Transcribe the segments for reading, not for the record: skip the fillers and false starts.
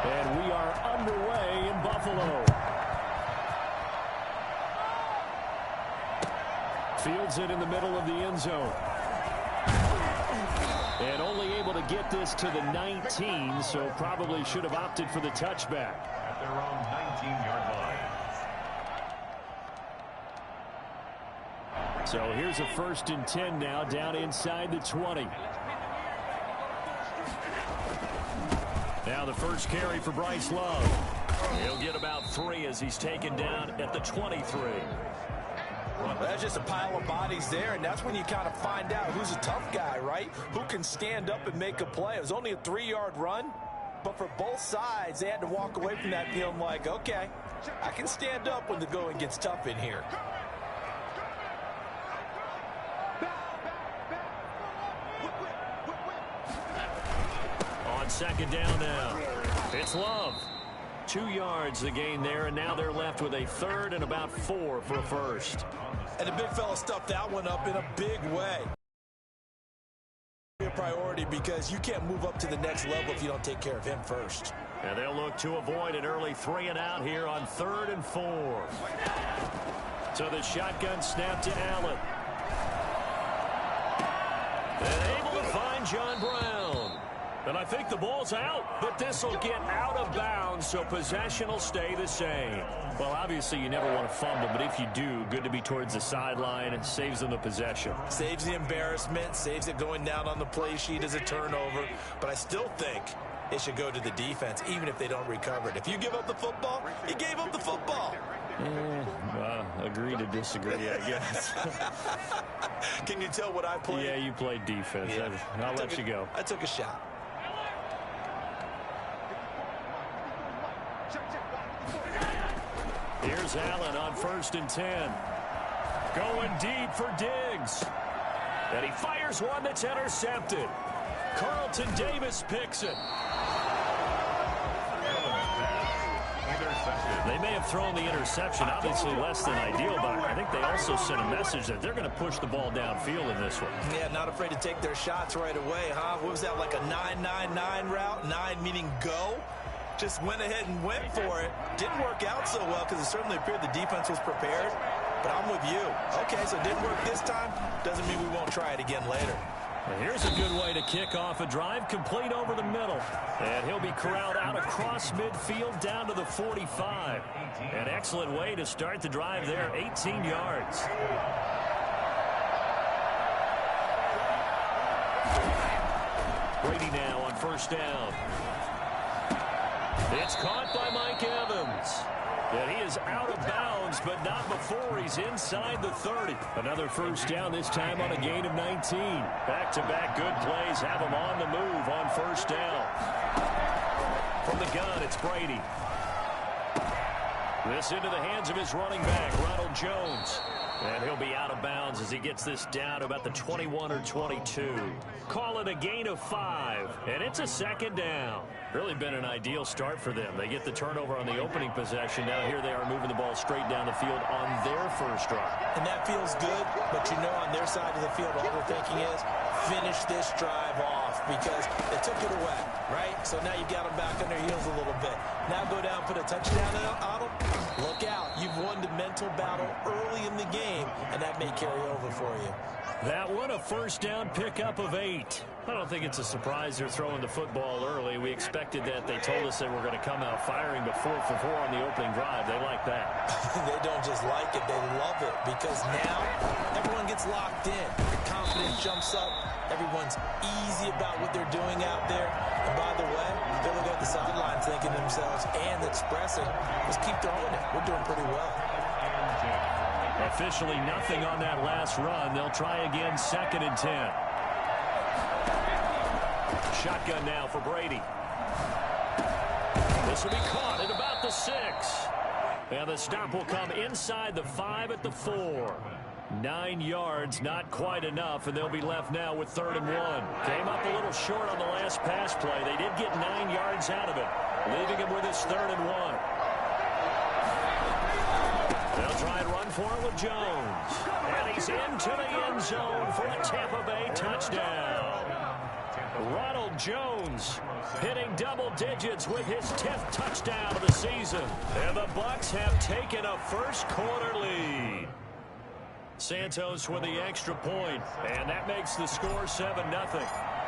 And we are underway in Buffalo. Fields it in the middle of the end zone. And only able to get this to the 19, so probably should have opted for the touchback. At their own 19-yard line. So here's a 1st and 10 now, down inside the 20. Now the first carry for Bryce Love. He'll get about 3 as he's taken down at the 23. That's just a pile of bodies there, and that's when you kind of find out who's a tough guy, right? Who can stand up and make a play. It was only a 3-yard run, but for both sides, they had to walk away from that feeling like, okay, I can stand up when the going gets tough in here. On 2nd down now, it's Love. 2 yards the gain there, and now they're left with a 3rd and about 4 for a first. And the big fella stuffed that one up in a big way. A priority because you can't move up to the next level if you don't take care of him first. And they'll look to avoid an early 3 and out here on 3rd and 4. So the shotgun snap to Allen. And able to find John Brown. And I think the ball's out, but this will get out of bounds, so possession will stay the same. Well, obviously, you never want to fumble, but if you do, good to be towards the sideline and saves them the possession. Saves the embarrassment, saves it going down on the play sheet as a turnover, but I still think it should go to the defense, even if they don't recover it. If you give up the football, you gave up the football. Agree to disagree, I guess. Can you tell what I played? Yeah, you played defense. Yeah. I'll let you go. I took a shot. Here's Allen on 1st and 10. Going deep for Diggs. And he fires one that's intercepted. Carlton Davis picks it. They may have thrown the interception, obviously less than ideal, but I think they also sent a message that they're going to push the ball downfield in this one. Yeah, not afraid to take their shots right away, huh? What was that, like a 9-9-9 route? 9 meaning go? Just went ahead and went for it. Didn't work out so well because it certainly appeared the defense was prepared. But I'm with you. Okay, so it didn't work this time. Doesn't mean we won't try it again later. And here's a good way to kick off a drive, complete over the middle. And he'll be corralled out across midfield down to the 45. An excellent way to start the drive there, 18 yards. Brady now on 1st down. It's caught by Mike Evans. And he is out of bounds, but not before he's inside the 30. Another 1st down, this time on a gain of 19. Back-to-back good plays have him on the move on 1st down. From the gun, it's Brady. This into the hands of his running back, Ronald Jones. And he'll be out of bounds as he gets this down to about the 21 or 22. Call it a gain of 5, and it's a 2nd down. Really been an ideal start for them. They get the turnover on the opening possession. Now here they are moving the ball straight down the field on their 1st drive. And that feels good, but you know on their side of the field all they're thinking is finish this drive off because they took it away, right? So now you got them back on their heels a little bit. Now go down, put a touchdown on them. Look out. You've won the mental battle early in the game, and that may carry over for you. That one, a 1st down pickup of 8. I don't think it's a surprise they're throwing the football early. We expected that. They told us they were going to come out firing before 4 for 4 on the opening drive. They like that. They don't just like it. They love it because now everyone gets locked in. Confidence jumps up. Everyone's easy about what they're doing out there. And by the way, they're looking at the sideline thinking to themselves and expressing, just keep throwing it. We're doing pretty well. Officially nothing on that last run. They'll try again, 2nd and 10. Shotgun now for Brady. This will be caught at about the 6. And the stop will come inside the 5 at the 4. 9 yards, not quite enough, and they'll be left now with 3rd and 1. Came up a little short on the last pass play. They did get 9 yards out of it, leaving him with his 3rd and 1. They'll try and run for it with Jones. And he's into the end zone for a Tampa Bay touchdown. Ronald Jones hitting double digits with his 10th touchdown of the season. And the Bucs have taken a first quarter lead. Santos with the extra point, and that makes the score 7-0.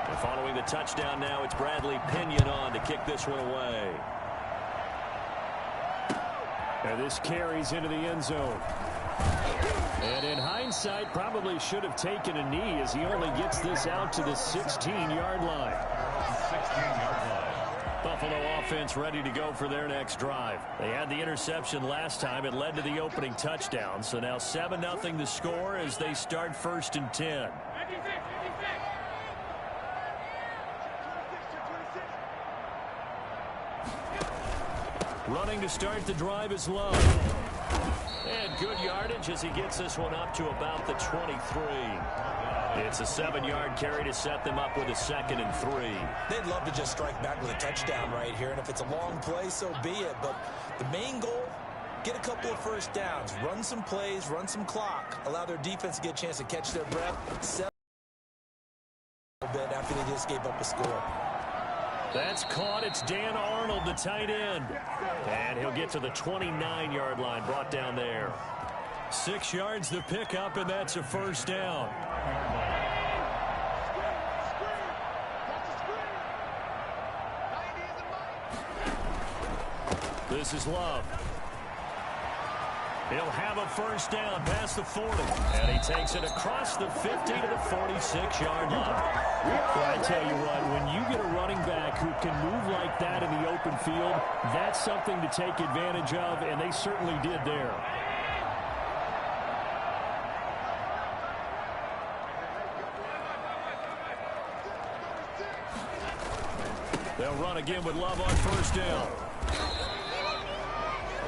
And following the touchdown now, it's Bradley Pinion on to kick this one away. And this carries into the end zone. And in hindsight, probably should have taken a knee as he only gets this out to the 16-yard line. 16-yard line. Buffalo offense ready to go for their next drive. They had the interception last time. It led to the opening touchdown. So now 7-0 the score as they start 1st and 10. Running to start the drive is Love. And good yardage as he gets this one up to about the 23. It's a 7-yard carry to set them up with a 2nd and 3. They'd love to just strike back with a touchdown right here, and if it's a long play, so be it. But the main goal, get a couple of first downs, run some plays, run some clock, allow their defense to get a chance to catch their breath, settle a bit after they just gave up a score. That's caught. It's Dan Arnold, the tight end. And he'll get to the 29-yard line, brought down there. 6 yards the pickup, and that's a first down. This is Love. He'll have a first down past the 40. And he takes it across the 50 to the 46-yard line. Well, I tell you what, when you get a running back who can move like that in the open field, that's something to take advantage of, and they certainly did there. They'll run again with Love on first down.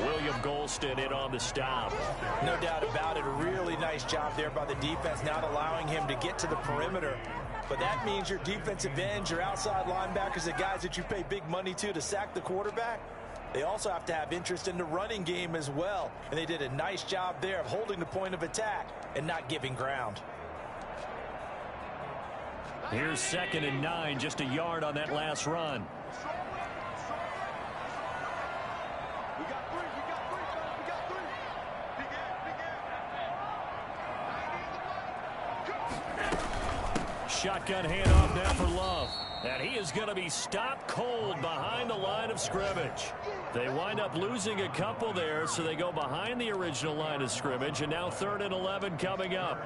William Golston in on the stop. No doubt about it. A really nice job there by the defense, not allowing him to get to the perimeter. But that means your defensive ends, your outside linebackers, the guys that you pay big money to sack the quarterback, they also have to have interest in the running game as well. And they did a nice job there of holding the point of attack and not giving ground. Here's 2nd and 9, just a yard on that last run. Shotgun handoff now for Love. And he is going to be stopped cold behind the line of scrimmage. They wind up losing a couple there, so they go behind the original line of scrimmage. And now 3rd and 11 coming up.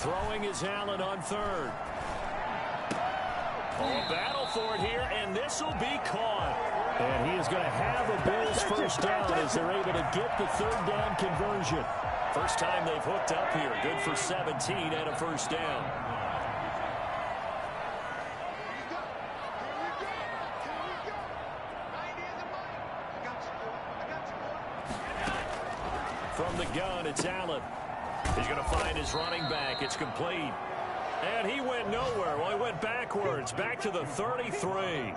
Throwing is Allen on 3rd. Oh, battle for it here, and this will be caught. And he is going to have a Bills first down as they're able to get the 3rd down conversion. First time they've hooked up here. Good for 17 and a first down. From the gun, it's Allen. He's going to find his running back. It's complete. And he went nowhere. Well, he went backwards, back to the 33.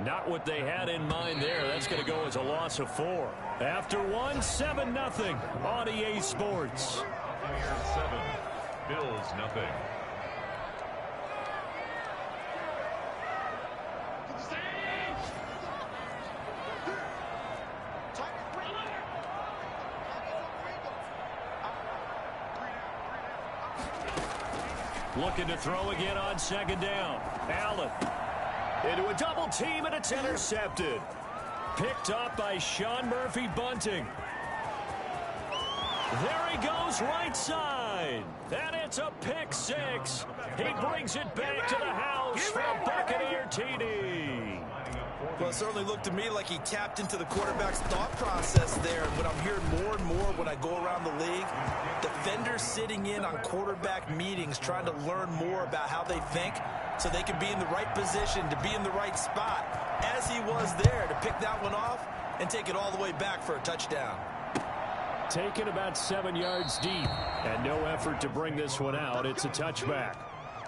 Not what they had in mind there. That's going to go as a loss of 4. After one, 7-0 on EA Sports. 7, Bills nothing. Looking to throw again on 2nd down. Allen into a double team, and it's intercepted. Picked up by Sean Murphy-Bunting. There he goes right side. And it's a pick 6. He brings it back to the house for Buccaneer TD. Well, it certainly looked to me like he tapped into the quarterback's thought process there. And what I'm hearing more and more when I go around the league, defenders sitting in on quarterback meetings trying to learn more about how they think so they can be in the right position, to be in the right spot, as he was there to pick that one off and take it all the way back for a touchdown. Taken about 7 yards deep. And no effort to bring this one out. It's a touchback.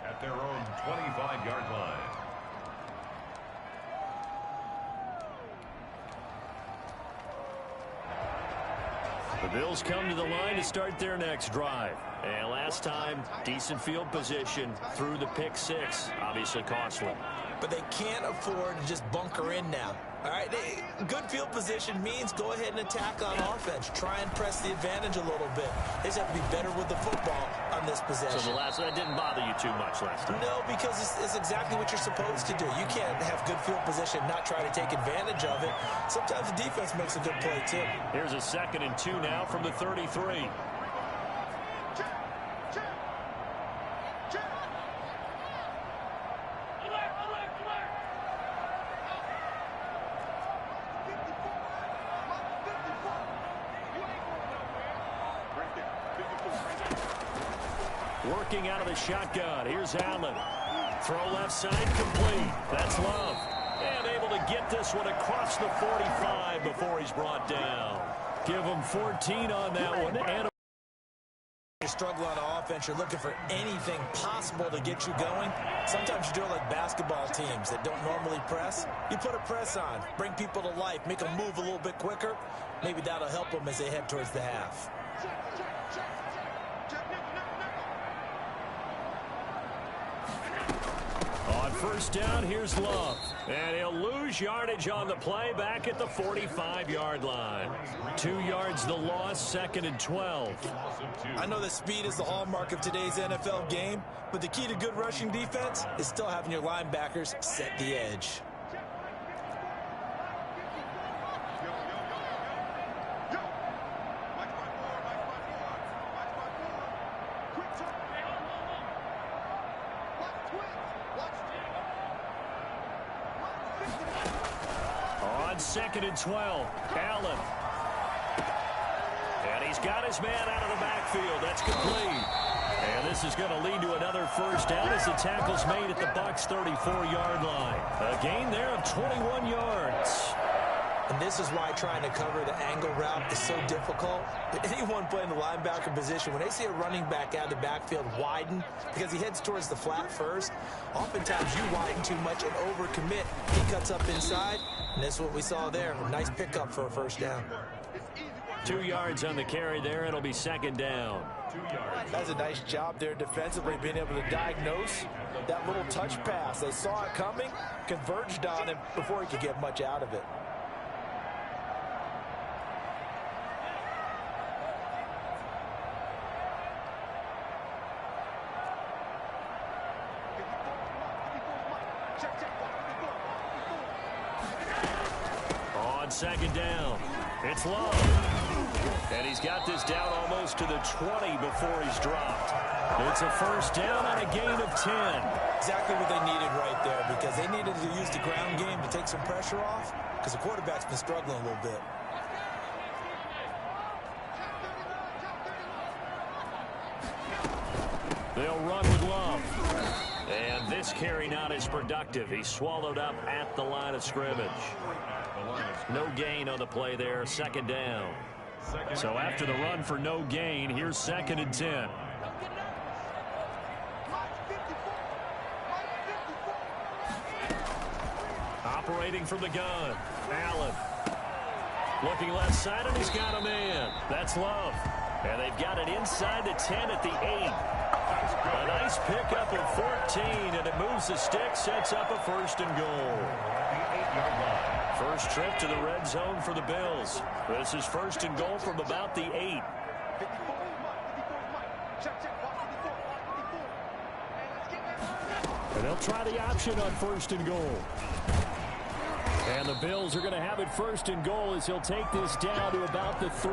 At their own 25-yard line. The Bills come to the line to start their next drive. And last time, decent field position through the pick six. Obviously costly. But they can't afford to just bunker in now. All right, good field position means go ahead and attack on offense. Try and press the advantage a little bit. They just have to be better with the football on this possession. So that didn't bother you too much last time? No, because it's exactly what you're supposed to do. You can't have good field position, not try to take advantage of it. Sometimes the defense makes a good play, too. Here's a 2nd and 2 now from the 33. Working out of the shotgun. Here's Allen. Throw left side complete. That's Love. And able to get this one across the 45 before he's brought down. Give him 14 on that one. And you struggle on offense, you're looking for anything possible to get you going. Sometimes you do it like basketball teams that don't normally press. You put a press on, bring people to life, make them move a little bit quicker. Maybe that'll help them as they head towards the half. On first down, here's Love. And he'll lose yardage on the play back at the 45-yard line. 2 yards the loss, 2nd and 12. I know that speed is the hallmark of today's NFL game, but the key to good rushing defense is still having your linebackers set the edge. On 2nd and 12, Allen. And he's got his man out of the backfield. That's complete. And this is going to lead to another first down as the tackle's made at the Bucs' 34-yard line. A gain there of 21 yards. And this is why trying to cover the angle route is so difficult. Anyone playing the linebacker position, when they see a running back out of the backfield widen because he heads towards the flat first, oftentimes you widen too much and overcommit. He cuts up inside, and that's what we saw there. A nice pickup for a first down. 2 yards on the carry there. It'll be 2nd down. 2 yards. That's a nice job there defensively, being able to diagnose that little touch pass. They saw it coming, converged on him before he could get much out of it. On 2nd down, it's Love. And he's got this down almost to the 20 before he's dropped. It's a first down on a gain of 10. Exactly what they needed right there, because they needed to use the ground game to take some pressure off, because the quarterback's been struggling a little bit. They'll run with Love. And this carry not as productive. He's swallowed up at the line of scrimmage. No gain on the play there, 2nd down. So after the run for no gain, here's 2nd and 10. Operating from the gun, Allen. Looking left side, and he's got a man. That's Love. And they've got it inside the 10 at the 8. A nice pickup of 14, and it moves the stick, sets up a 1st and goal. First trip to the red zone for the Bills. This is 1st and goal from about the 8. And they'll try the option on 1st and goal. And the Bills are going to have it 1st and goal as he'll take this down to about the 3.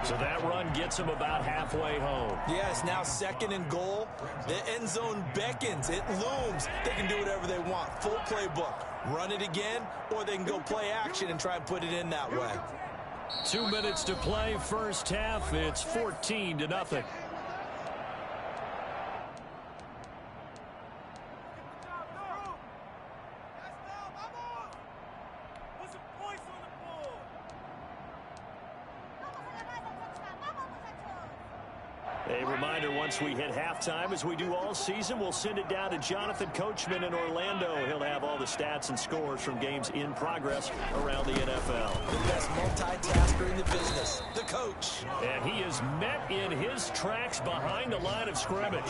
So that run gets him about halfway home. Yeah, it's now 2nd and goal. The end zone beckons. It looms. They can do whatever they want. Full playbook. Run it again, or they can go play action and try and put it in that way. 2 minutes to play, first half. It's 14-0. A reminder, once we hit halftime, as we do all season, we'll send it down to Jonathan Coachman in Orlando. He'll have all the stats and scores from games in progress around the NFL. The best multitasker in the business, the coach. And he is met in his tracks behind the line of scrimmage.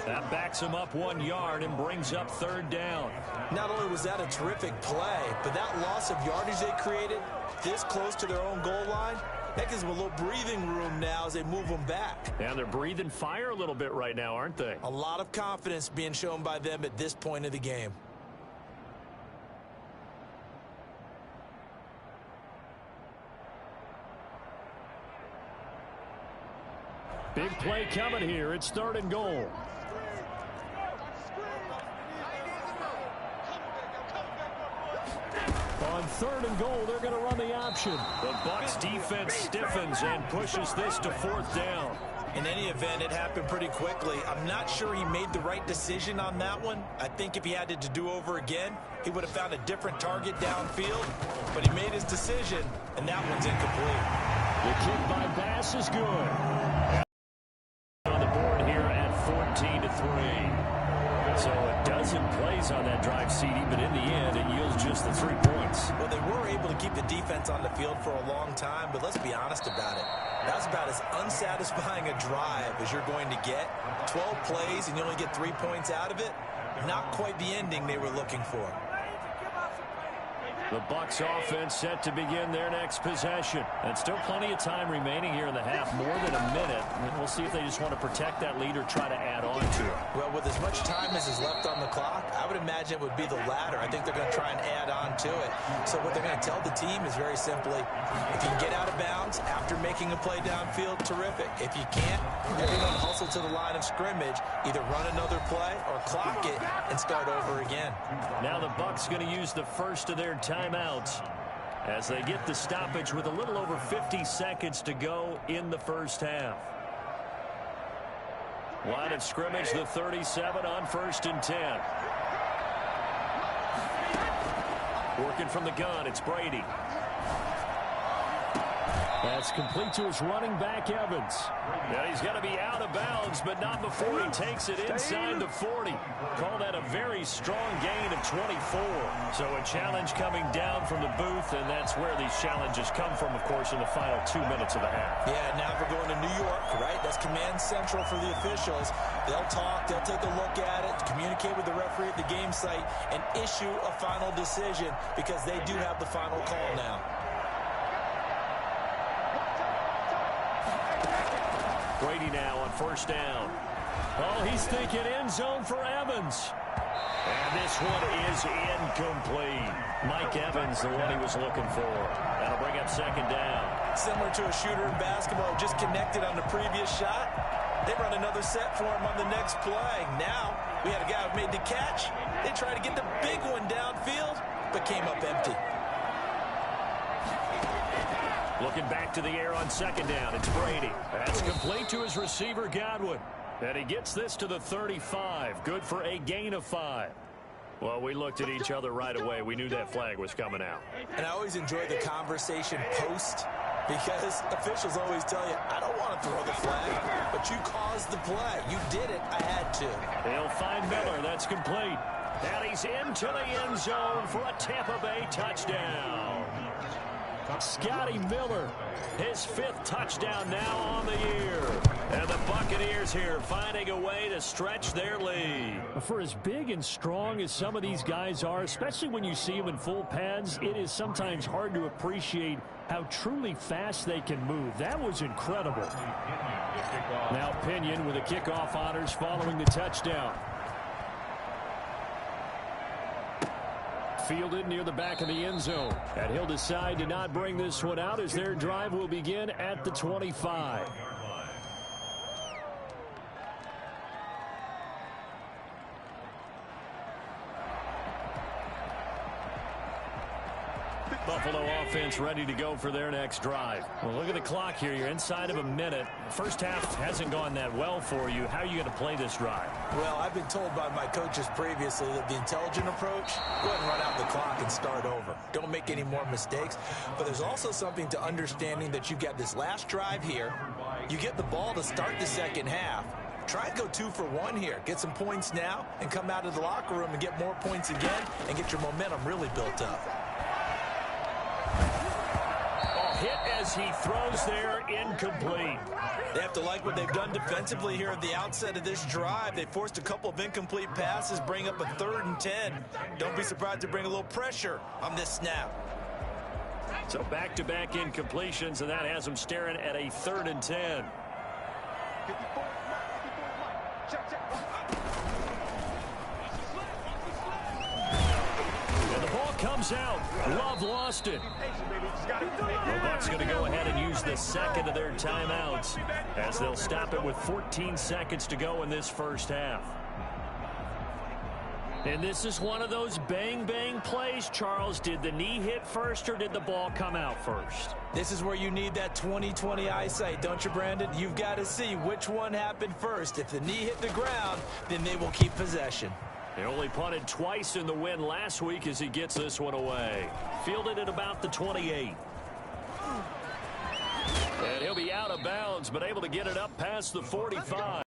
That backs him up 1 yard and brings up 3rd down. Not only was that a terrific play, but that loss of yardage they created this close to their own goal line, that gives them a little breathing room now as they move them back. And they're breathing fire a little bit right now, aren't they? A lot of confidence being shown by them at this point of the game. Big play coming here. It's 3rd and goal. On 3rd and goal, they're going to run the option. The Bucs defense stiffens and pushes this to 4th down. In any event, it happened pretty quickly. I'm not sure he made the right decision on that one. I think if he had to do over again, he would have found a different target downfield. But he made his decision, and that one's incomplete. The kick by Bass is good. On the board here at 14-3. So a dozen plays on that drive, CD, but in the end, it yields just the 3 points. Well, they were able to keep the defense on the field for a long time, but let's be honest about it. That's about as unsatisfying a drive as you're going to get. 12 plays and you only get 3 points out of it. Not quite the ending they were looking for. The Bucs offense set to begin their next possession. And still plenty of time remaining here in the half, more than a minute. And we'll see if they just want to protect that lead or try to add on to it. Well, with as much time as is left on the clock, I would imagine it would be the latter. I think they're going to try and add on to it. So what they're going to tell the team is very simply, if you can get out of bounds after making a play downfield, terrific. If you can't, everyone hustle to the line of scrimmage, either run another play or clock it and start over again. Now the Bucs going to use the first of their timeouts as they get the stoppage with a little over 50 seconds to go in the first half. Line of scrimmage, the 37 on 1st and 10. Working from the gun, it's Brady. That's complete to his running back, Evans. Now he's going to be out of bounds, but not before he takes it inside the 40. Call that a very strong gain of 24. So a challenge coming down from the booth, and that's where these challenges come from, of course, in the final 2 minutes of the half. Yeah, now we're going to New York, right? That's command central for the officials. They'll talk, they'll take a look at it, communicate with the referee at the game site, and issue a final decision because they do have the final call now. Brady now on 1st down. Oh, he's thinking end zone for Evans. And this one is incomplete. Mike Evans, the one he was looking for. That'll bring up 2nd down. Similar to a shooter in basketball, just connected on the previous shot. They run another set for him on the next play. Now, we had a guy who made the catch. They tried to get the big one downfield, but came up empty. Looking back to the air on 2nd down. It's Brady. That's complete to his receiver, Godwin. And he gets this to the 35. Good for a gain of 5. Well, we looked at each other right away. We knew that flag was coming out. And I always enjoy the conversation post because officials always tell you, I don't want to throw the flag, but you caused the play. You did it. I had to. They'll find Miller. That's complete. And he's into the end zone for a Tampa Bay touchdown. Scotty Miller, his 5th touchdown now on the year. And the Buccaneers here finding a way to stretch their lead. For as big and strong as some of these guys are, especially when you see them in full pads, it is sometimes hard to appreciate how truly fast they can move. That was incredible. Now Pinion with the kickoff honors following the touchdown. Fielded near the back of the end zone. And he'll decide to not bring this one out as their drive will begin at the 25. Buffalo offense ready to go for their next drive. Well, look at the clock here. You're inside of a minute. First half hasn't gone that well for you. How are you going to play this drive? Well, I've been told by my coaches previously that the intelligent approach, go ahead and run out the clock and start over. Don't make any more mistakes. But there's also something to understanding that you've got this last drive here. You get the ball to start the second half. Try and go 2 for 1 here. Get some points now and come out of the locker room and get more points again and get your momentum really built up. Hit as he throws there, incomplete. They have to like what they've done defensively here at the outset of this drive. They forced a couple of incomplete passes, bring up a 3rd and 10. Don't be surprised to bring a little pressure on this snap. So back-to-back incompletions, and that has them staring at a 3rd and 10. And the ball comes out. Love lost it. The Bucs going to go ahead and use the second of their timeouts as they'll stop it with 14 seconds to go in this first half. And this is one of those bang-bang plays, Charles. Did the knee hit first or did the ball come out first? This is where you need that 20/20 eyesight, don't you, Brandon? You've got to see which one happened first. If the knee hit the ground, then they will keep possession. They only punted twice in the win last week as he gets this one away. Fielded at about the 28. And he'll be out of bounds, but able to get it up past the 45.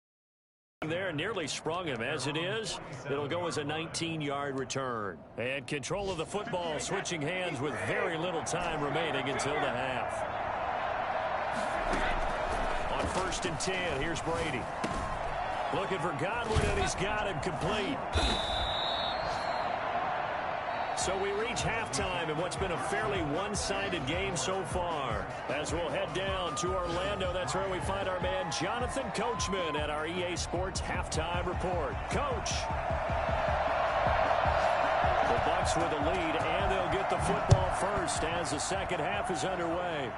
There nearly sprung him. As it is, it'll go as a 19-yard return. And control of the football switching hands with very little time remaining until the half. On 1st and 10, here's Brady. Looking for Godwin, and he's got him complete. So we reach halftime in what's been a fairly one-sided game so far. As we'll head down to Orlando, that's where we find our man Jonathan Coachman at our EA Sports Halftime Report. Coach. The Bucs with a lead, and they'll get the football first as the second half is underway.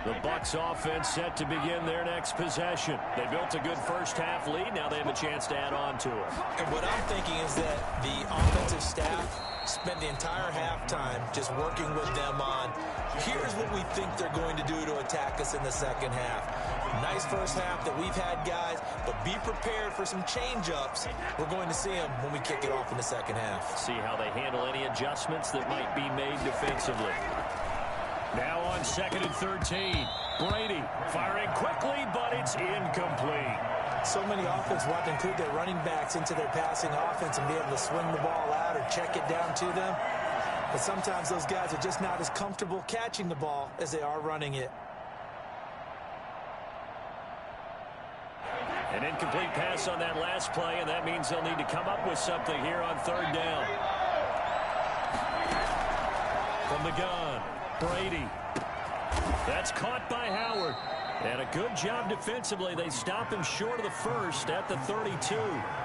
The Bucs offense set to begin their next possession. They built a good first half lead. Now they have a chance to add on to it. And what I'm thinking is that the offensive staff spent the entire halftime just working with them on, here's what we think they're going to do to attack us in the second half. Nice first half that we've had, guys, but be prepared for some change-ups. We're going to see them when we kick it off in the second half. See how they handle any adjustments that might be made defensively. Now on 2nd and 13. Brady firing quickly, but it's incomplete. So many offenses want to include their running backs into their passing offense and be able to swing the ball out or check it down to them. But sometimes those guys are just not as comfortable catching the ball as they are running it. An incomplete pass on that last play, and that means they'll need to come up with something here on 3rd down. From the gun. Brady. That's caught by Howard. And a good job defensively. They stop him short of the first at the 32.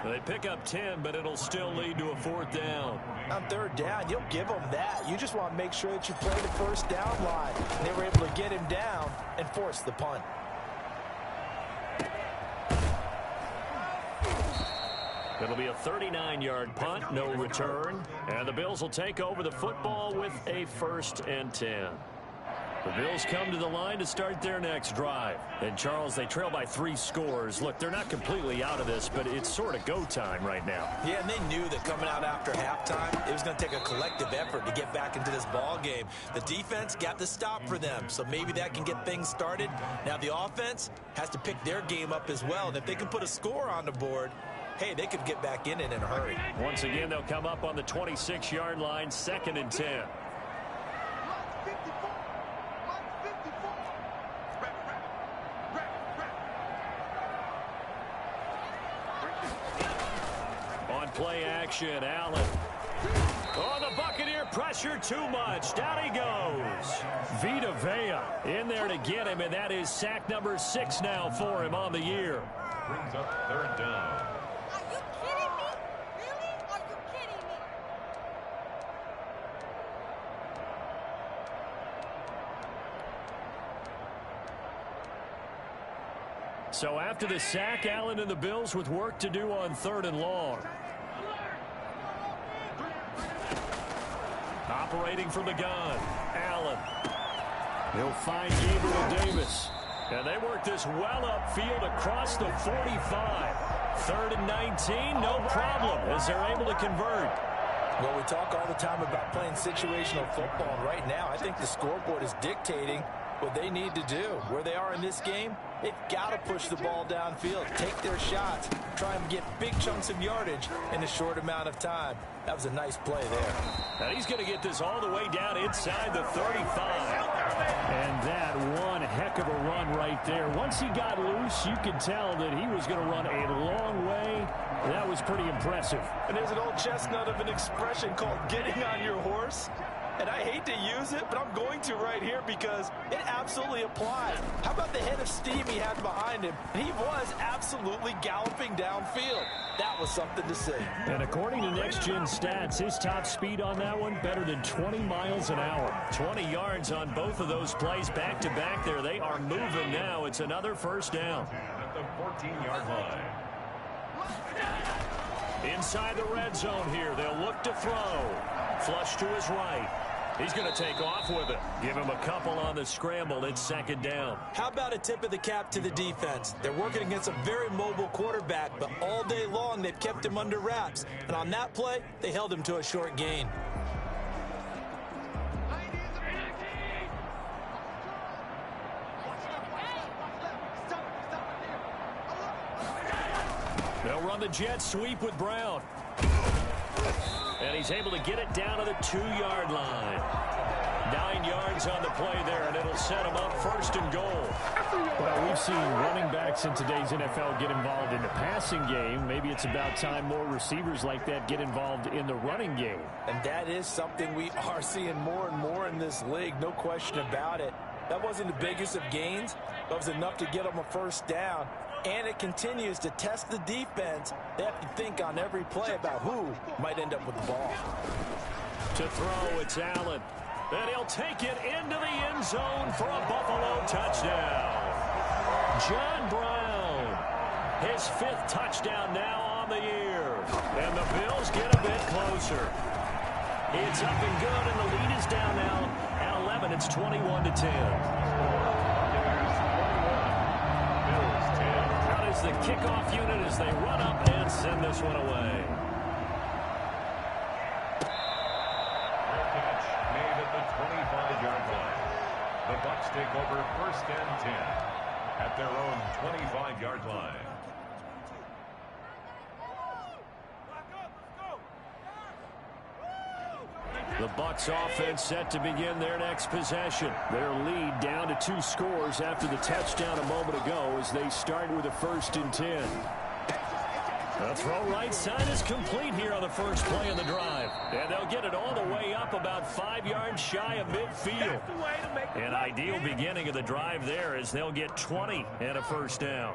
They pick up 10, but it'll still lead to a 4th down. On 3rd down, you'll give them that. You just want to make sure that you play the first down line. And they were able to get him down and force the punt. It'll be a 39-yard punt, no return. And the Bills will take over the football with a 1st and 10. The Bills come to the line to start their next drive. And, Charles, they trail by 3 scores. Look, they're not completely out of this, but it's sort of go time right now. Yeah, and they knew that coming out after halftime, it was going to take a collective effort to get back into this ball game. The defense got the stop for them, so maybe that can get things started. Now the offense has to pick their game up as well, and if they can put a score on the board, hey, they could get back in it in a hurry. Once again, they'll come up on the 26-yard line, 2nd and 10. On play action, Allen. Oh, the Buccaneer pressure too much. Down he goes. Vita Vea in there to get him, and that is sack number 6 now for him on the year. Brings up 3rd down. So after the sack, Allen and the Bills with work to do on 3rd and long. Operating from the gun, Allen. He'll find Gabriel Davis. And they work this well upfield across the 45. 3rd and 19, no problem, as they're able to convert. Well, we talk all the time about playing situational football, and right now I think the scoreboard is dictating what they need to do. Where they are in this game, they've got to push the ball downfield, take their shots, try and get big chunks of yardage in a short amount of time. That was a nice play there. And he's going to get this all the way down inside the 35. And that one heck of a run right there. Once he got loose, you could tell that he was going to run a long way. That was pretty impressive. And there's an old chestnut of an expression called getting on your horse. And I hate to use it, but I'm going to right here because it absolutely applies. How about the head of steam he had behind him? He was absolutely galloping downfield. That was something to see. And according to Next Gen Stats, his top speed on that one, better than 20 miles an hour. 20 yards on both of those plays back-to-back there. They are moving now. It's another first down. At the 14-yard line. Inside the red zone here, they'll look to throw. Flush to his right. He's going to take off with it. Give him a couple on the scramble. It's 2nd down. How about a tip of the cap to the defense? They're working against a very mobile quarterback, but all day long they've kept him under wraps. And on that play, they held him to a short gain. They'll run the jet sweep with Brown. And he's able to get it down to the 2-yard line. 9 yards on the play there, and it'll set him up 1st and goal. Well, we've seen running backs in today's NFL get involved in the passing game. Maybe it's about time more receivers like that get involved in the running game. And that is something we are seeing more and more in this league, no question about it. That wasn't the biggest of gains, but it was enough to get them a first down. And it continues to test the defense. They have to think on every play about who might end up with the ball. To throw, it's Allen. And he'll take it into the end zone for a Buffalo touchdown. John Brown, his 5th touchdown now on the year. And the Bills get a bit closer. It's up and good, and the lead is down now at 11. It's 21-10. The kickoff unit as they run up and send this one away. Great catch made at the 25-yard line. The Bucs take over 1st and 10 at their own 25-yard line. The Bucs offense set to begin their next possession. Their lead down to 2 scores after the touchdown a moment ago as they start with a 1st and 10. The throw right side is complete here on the first play of the drive. And they'll get it all the way up about 5 yards shy of midfield. An ideal beginning of the drive there as they'll get 20 and a first down.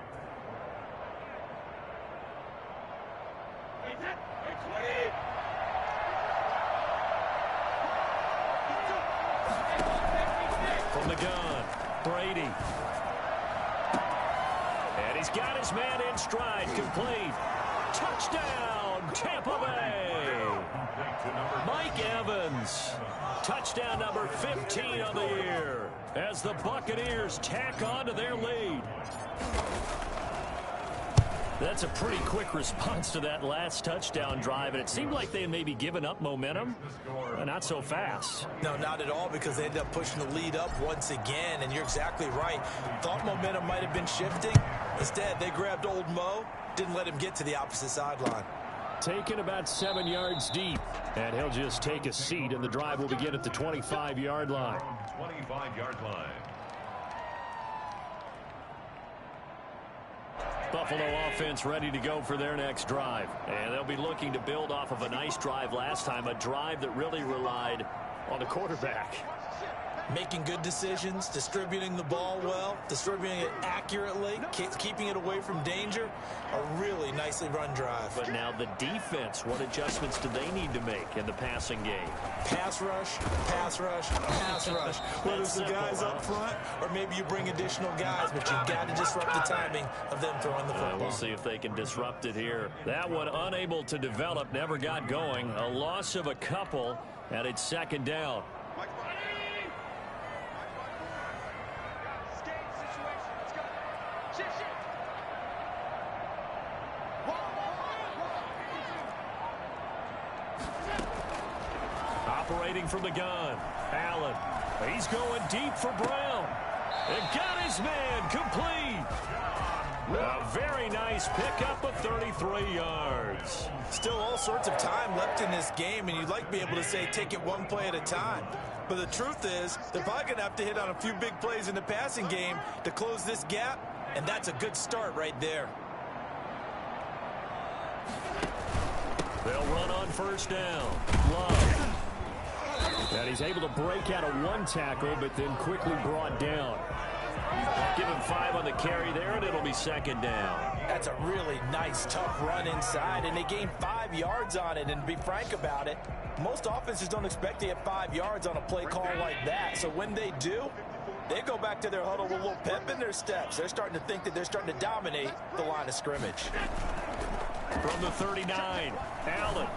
From the gun, Brady. And he's got his man in stride, complete. Touchdown, Tampa Bay. Mike Evans. Touchdown number 15 on the year as the Buccaneers tack on to their lead. That's a pretty quick response to that last touchdown drive, and it seemed like they had maybe given up momentum. Not so fast. No, not at all, because they ended up pushing the lead up once again, and you're exactly right. Thought momentum might have been shifting. Instead, they grabbed old Mo, didn't let him get to the opposite sideline. Taken about 7 yards deep, and he'll just take a seat, and the drive will begin at the 25-yard line. 25-yard line. Buffalo offense ready to go for their next drive. And they'll be looking to build off of a nice drive last time, a drive that really relied on the quarterback. Making good decisions, distributing the ball well, distributing it accurately, keeping it away from danger. A really nicely run drive. But now the defense, what adjustments do they need to make in the passing game? Pass rush, pass rush, pass rush. Whether it's the guys up front or maybe you bring additional guys, but you've got to disrupt the timing of them throwing the football. We'll see if they can disrupt it here. That one unable to develop, never got going. A loss of a couple, and it's 2nd down. operating from the gun. Allen. He's going deep for Brown. And got his man complete. A very nice pickup of 33 yards. Still all sorts of time left in this game, and you'd like to be able to say take it one play at a time. But the truth is, they're probably going to have to hit on a few big plays in the passing game to close this gap, and that's a good start right there. They'll run on first down. Love. And he's able to break out of one tackle, but then quickly brought down. Give him 5 on the carry there, and it'll be second down. That's a really nice, tough run inside, and they gained 5 yards on it. And to be frank about it, most offenses don't expect to get 5 yards on a play call like that. So when they do, they go back to their huddle with a little pep in their steps. They're starting to think that they're starting to dominate the line of scrimmage. From the 39, Allen.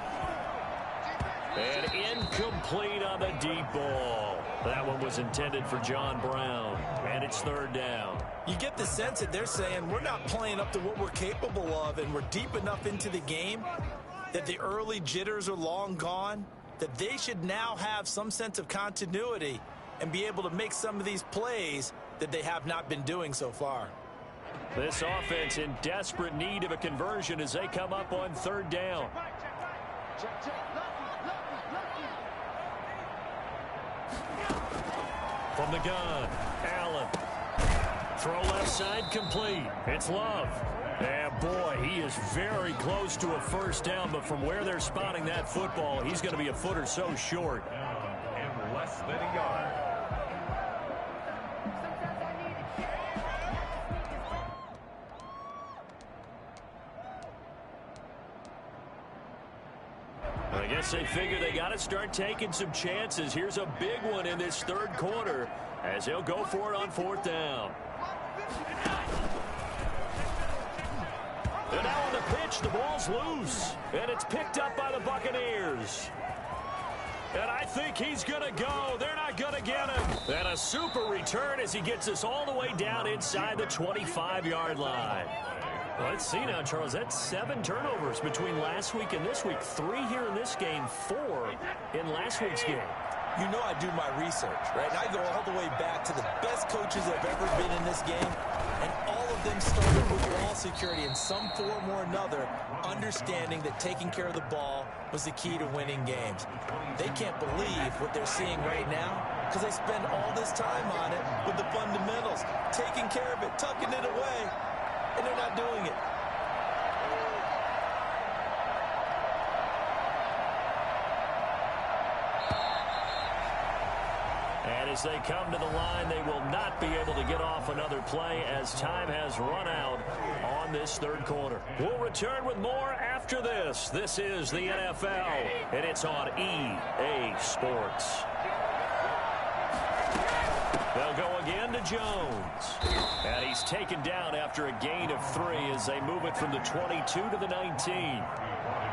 And incomplete on the deep ball. That one was intended for John Brown. And it's third down. You get the sense that they're saying we're not playing up to what we're capable of, and we're deep enough into the game that the early jitters are long gone, that they should now have some sense of continuity and be able to make some of these plays that they have not been doing so far. This offense in desperate need of a conversion as they come up on third down. From the gun, Allen. Throw left side complete. It's Love. And boy, he is very close to a first down, but from where they're spotting that football, he's going to be a foot or so short. And less than a yard. I guess they figure they got to start taking some chances. Here's a big one in this third quarter as they'll go for it on fourth down. And now on the pitch, the ball's loose. And it's picked up by the Buccaneers. And I think he's going to go. They're not going to get him. And a super return as he gets us all the way down inside the 25-yard line. Let's see now, Charles. That's 7 turnovers between last week and this week. 3 here in this game, 4 in last week's game. You know I do my research, right? And I go all the way back to the best coaches that have ever been in this game, and all of them started with ball security in some form or another, understanding that taking care of the ball was the key to winning games. They can't believe what they're seeing right now because they spend all this time on it with the fundamentals, taking care of it, tucking it away, and they're not doing it. And as they come to the line, they will not be able to get off another play as time has run out on this third quarter. We'll return with more after this. This is the NFL, and it's on EA Sports. They'll go again to Jones. And he's taken down after a gain of 3 as they move it from the 22 to the 19.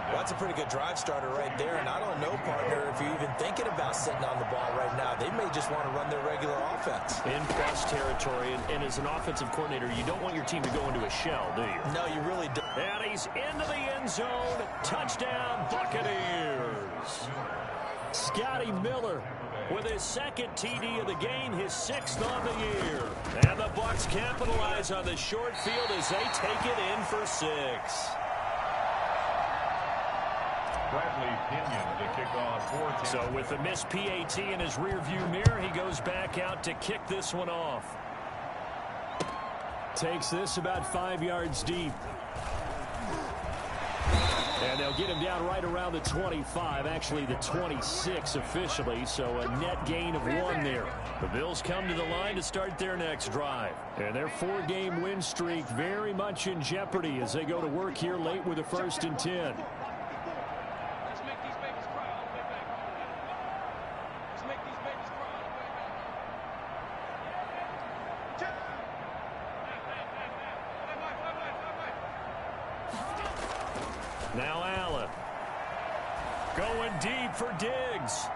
Well, that's a pretty good drive starter right there, and I don't know, partner, if you're even thinking about sitting on the ball right now. They may just want to run their regular offense. In plus territory, and as an offensive coordinator, you don't want your team to go into a shell, do you? No, you really don't. And he's into the end zone. Touchdown, Buccaneers. Scotty Miller with his second TD of the game, his 6th on the year. And the Bucs capitalize on the short field as they take it in for 6. Bradley Pinion to kick off 4-10. So with the missed PAT in his rearview mirror, he goes back out to kick this one off. Takes this about 5 yards deep. And they'll get him down right around the 25, actually the 26 officially, so a net gain of 1 there. The Bills come to the line to start their next drive. And their 4-game win streak very much in jeopardy as they go to work here late with a 1st and 10. Now Allen going deep for Diggs.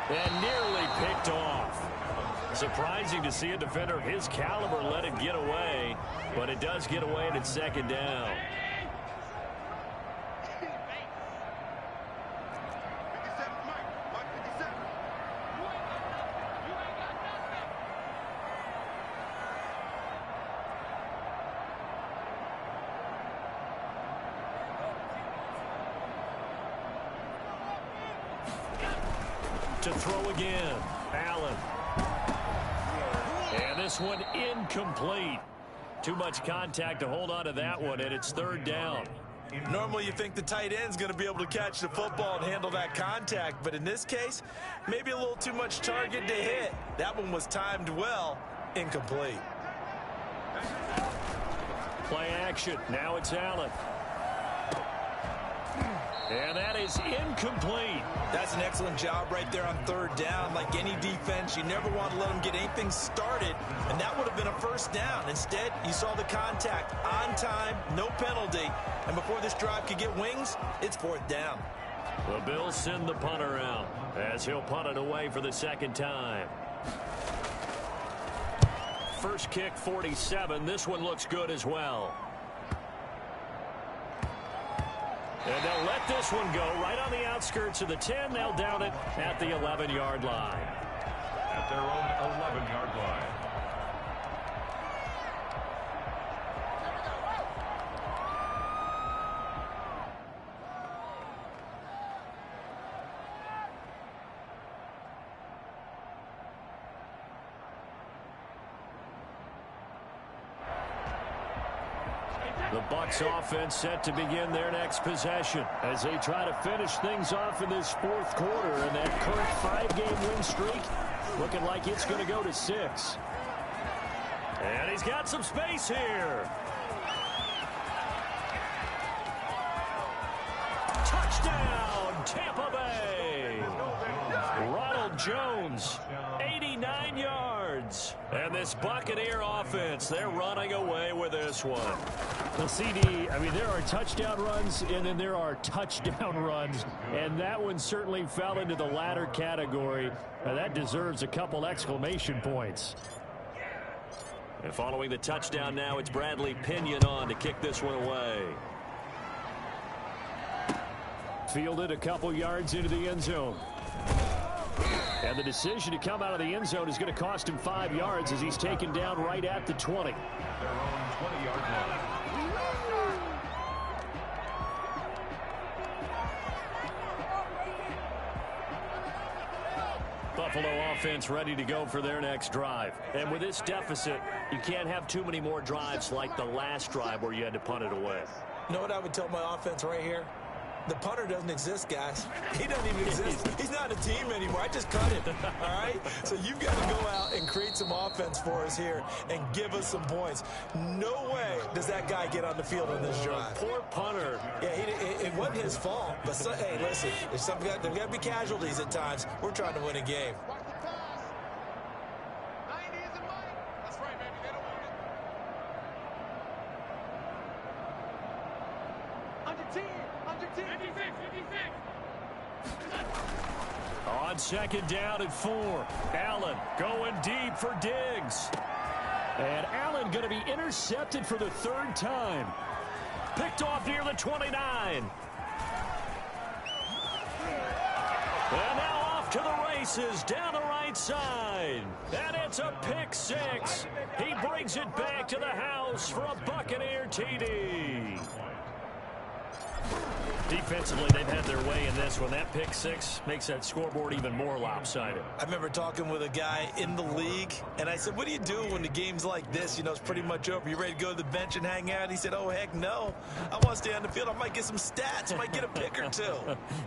And nearly picked off. Surprising to see a defender of his caliber let it get away, but it does get away and it's second down. To throw again. Allen. And this one incomplete. Too much contact to hold on to that one, and it's third down. Normally you think the tight end's going to be able to catch the football and handle that contact, but in this case, maybe a little too much target to hit. That one was timed well. Incomplete. Play action. Now it's Allen. And that is incomplete. That's an excellent job right there on third down. Like any defense, you never want to let them get anything started, and that would have been a first down. Instead, you saw the contact on time, no penalty, and before this drive could get wings, it's fourth down. The Bills send the punter out as he'll punt it away for the second time. First kick, 47. This one looks good as well. And they'll let this one go right on the outskirts of the 10. They'll down it at the 11-yard line. At their own 11-yard line. The Bucs offense set to begin their next possession as they try to finish things off in this fourth quarter, and that current 5-game win streak looking like it's going to go to 6. And he's got some space here. Touchdown, Tampa Bay. Ronald Jones, 89 yards. And this Buccaneer offense, they're running away with this one. Well, CD, I mean, there are touchdown runs, and then there are touchdown runs, and that one certainly fell into the latter category. That deserves a couple exclamation points. And following the touchdown now, it's Bradley Pinion on to kick this one away. Fielded a couple yards into the end zone. And the decision to come out of the end zone is going to cost him 5 yards as he's taken down right at the 20. Their own 20-yard line. Buffalo offense ready to go for their next drive. And with this deficit, you can't have too many more drives like the last drive where you had to punt it away. You know what I would tell my offense right here? The punter doesn't exist, guys. He doesn't even exist. He's not a team anymore. I just cut him, all right? So you've got to go out and create some offense for us here and give us some points. No way does that guy get on the field on this drive. Poor punter. Yeah, it wasn't his fault. But, hey, listen, there's got to be casualties at times. We're trying to win a game. On second down and 4. Allen going deep for Diggs. And Allen going to be intercepted for the third time. Picked off near the 29. And now off to the races down the right side. And it's a pick 6. He brings it back to the house for a Buccaneer TD. Defensively, they've had their way in this one. That pick 6 makes that scoreboard even more lopsided. I remember talking with a guy in the league, and I said, what do you do when the game's like this? You know, it's pretty much over. You ready to go to the bench and hang out? He said, oh, heck no. I want to stay on the field. I might get some stats. I might get a pick or two.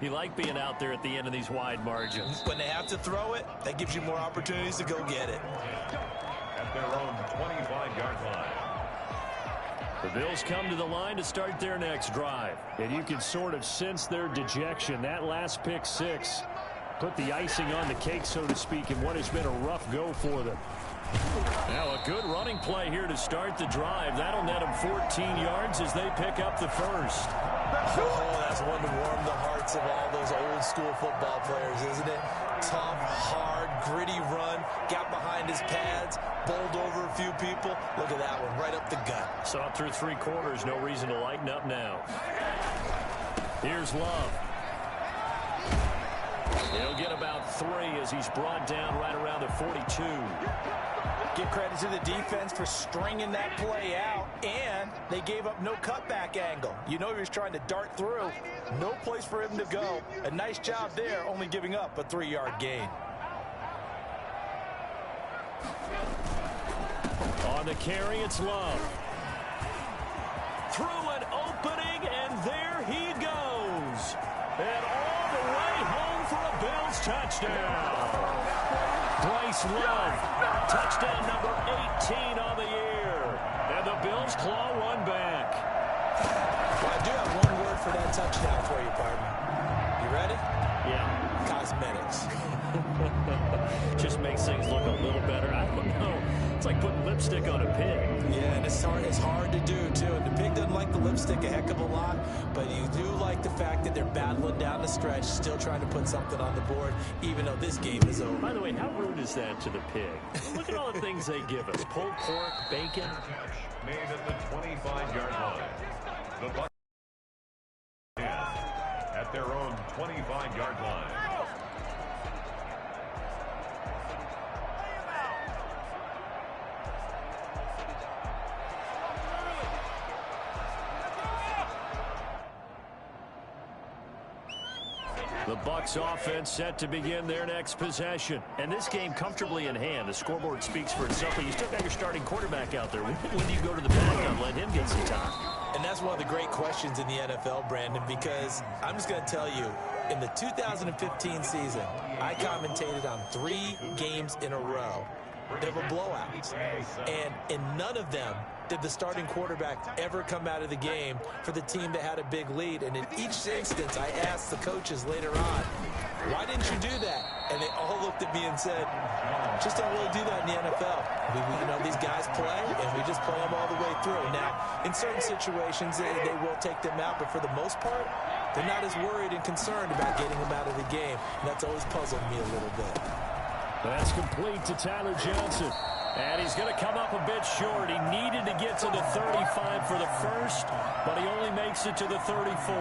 You like being out there at the end of these wide margins. When they have to throw it, that gives you more opportunities to go get it. At their own 25-yard line. The Bills come to the line to start their next drive. And you can sort of sense their dejection. That last pick 6 put the icing on the cake, so to speak, in what has been a rough go for them. Now a good running play here to start the drive. That'll net them 14 yards as they pick up the first. Oh, that's one to warm the hearts of all those old school football players, isn't it? Tough, hard, gritty run, got behind his pads, bowled over a few people. Look at that one, right up the gut. Saw it through 3 quarters, no reason to lighten up now. Here's Love. He'll get about 3 as he's brought down right around the 42. Give credit to the defense for stringing that play out, and they gave up no cutback angle. You know he was trying to dart through. No place for him to go. A nice job there, only giving up a 3-yard gain. On the carry, it's Love. Through an opening, and there he goes. And all the way home for a Bills touchdown. Bryce Love, touchdown number 18 on the year. And the Bills claw one back. Well, I do have one word for that touchdown for you, partner. You ready? Yeah. Cosmetics. Just makes things look a little better. I don't know. It's like putting lipstick on a pig. Yeah, and it's hard to do, too. And the pig doesn't like the lipstick a heck of a lot, but you do like the fact that they're battling down the stretch, still trying to put something on the board, even though this game is over. By the way, how rude is that to the pig? Look at all the things they give us. Pulled pork, bacon. Made at the 25-yard line. The Bucs at their own 25-yard line. The Bucs offense set to begin their next possession. And this game comfortably in hand. The scoreboard speaks for itself, but you still got your starting quarterback out there. When do you go to the backup, let him get some time? And that's one of the great questions in the NFL, Brandon, because I'm just going to tell you, in the 2015 season, I commentated on 3 games in a row. They were blowouts. And in none of them did the starting quarterback ever come out of the game for the team that had a big lead. And in each instance, I asked the coaches later on, why didn't you do that? And they all looked at me and said, just don't really do that in the NFL. You know, these guys play, and we just play them all the way through. Now, in certain situations, they will take them out, but for the most part, they're not as worried and concerned about getting them out of the game. And that's always puzzled me a little bit. That's complete to Tyler Johnson. And he's going to come up a bit short. He needed to get to the 35 for the first, but he only makes it to the 34.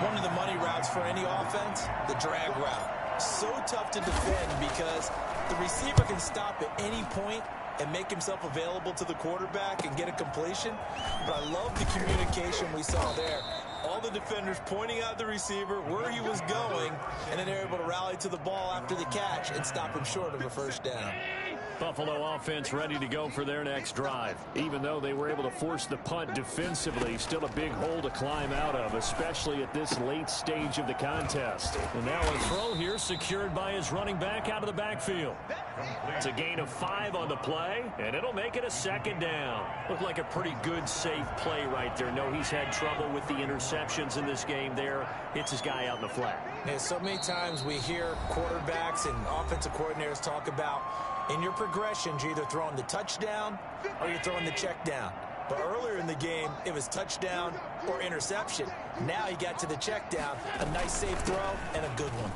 One of the money routes for any offense, the drag route. So tough to defend because the receiver can stop at any point and make himself available to the quarterback and get a completion. But I love the communication we saw there. All the defenders pointing out the receiver, where he was going, and then they're able to rally to the ball after the catch and stop him short of a first down. Buffalo offense ready to go for their next drive. Even though they were able to force the punt defensively, still a big hole to climb out of, especially at this late stage of the contest. And now a throw here secured by his running back out of the backfield. It's a gain of 5 on the play, and it'll make it a second down. Looked like a pretty good, safe play right there. No, he's had trouble with the interceptions in this game there. Hits his guy out in the flat. Yeah, so many times we hear quarterbacks and offensive coordinators talk about in your progressions, you're either throwing the touchdown or you're throwing the check down. But earlier in the game, it was touchdown or interception. Now he got to the check down, a nice safe throw, and a good one.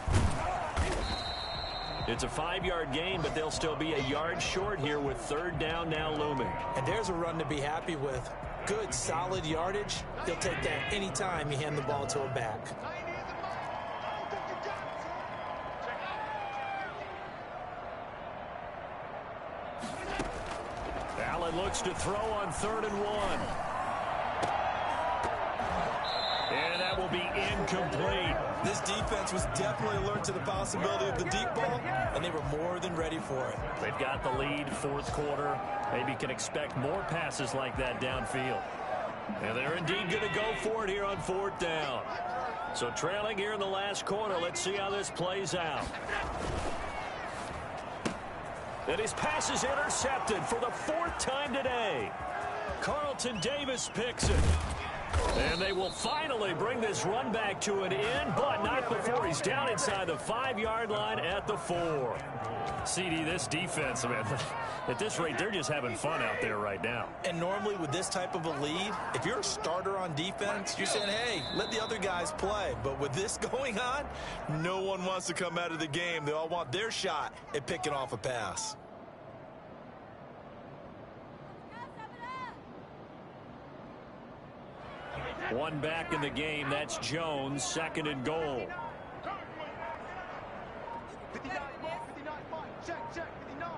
It's a 5-yard gain, but they'll still be a yard short here with third down now looming. And there's a run to be happy with. Good, solid yardage. He'll take that anytime you hand the ball to a back. Allen looks to throw on 3rd and 1. And that will be incomplete. This defense was definitely alert to the possibility of the deep ball, and they were more than ready for it. They've got the lead, 4th quarter. Maybe can expect more passes like that downfield. And they're indeed going to go for it here on 4th down. So trailing here in the last quarter, let's see how this plays out. And his pass is intercepted for the 4th time today. Carlton Davis picks it. And they will finally bring this run back to an end, but not before he's down inside the 5-yard line at the 4. CD, this defense, man, at this rate, they're just having fun out there right now. And normally with this type of a lead, if you're a starter on defense, you're saying, hey, let the other guys play. But with this going on, no one wants to come out of the game. They all want their shot at picking off a pass. One back in the game, that's Jones, 2nd and goal. 59, Mark, 59, Mike. Check, 59.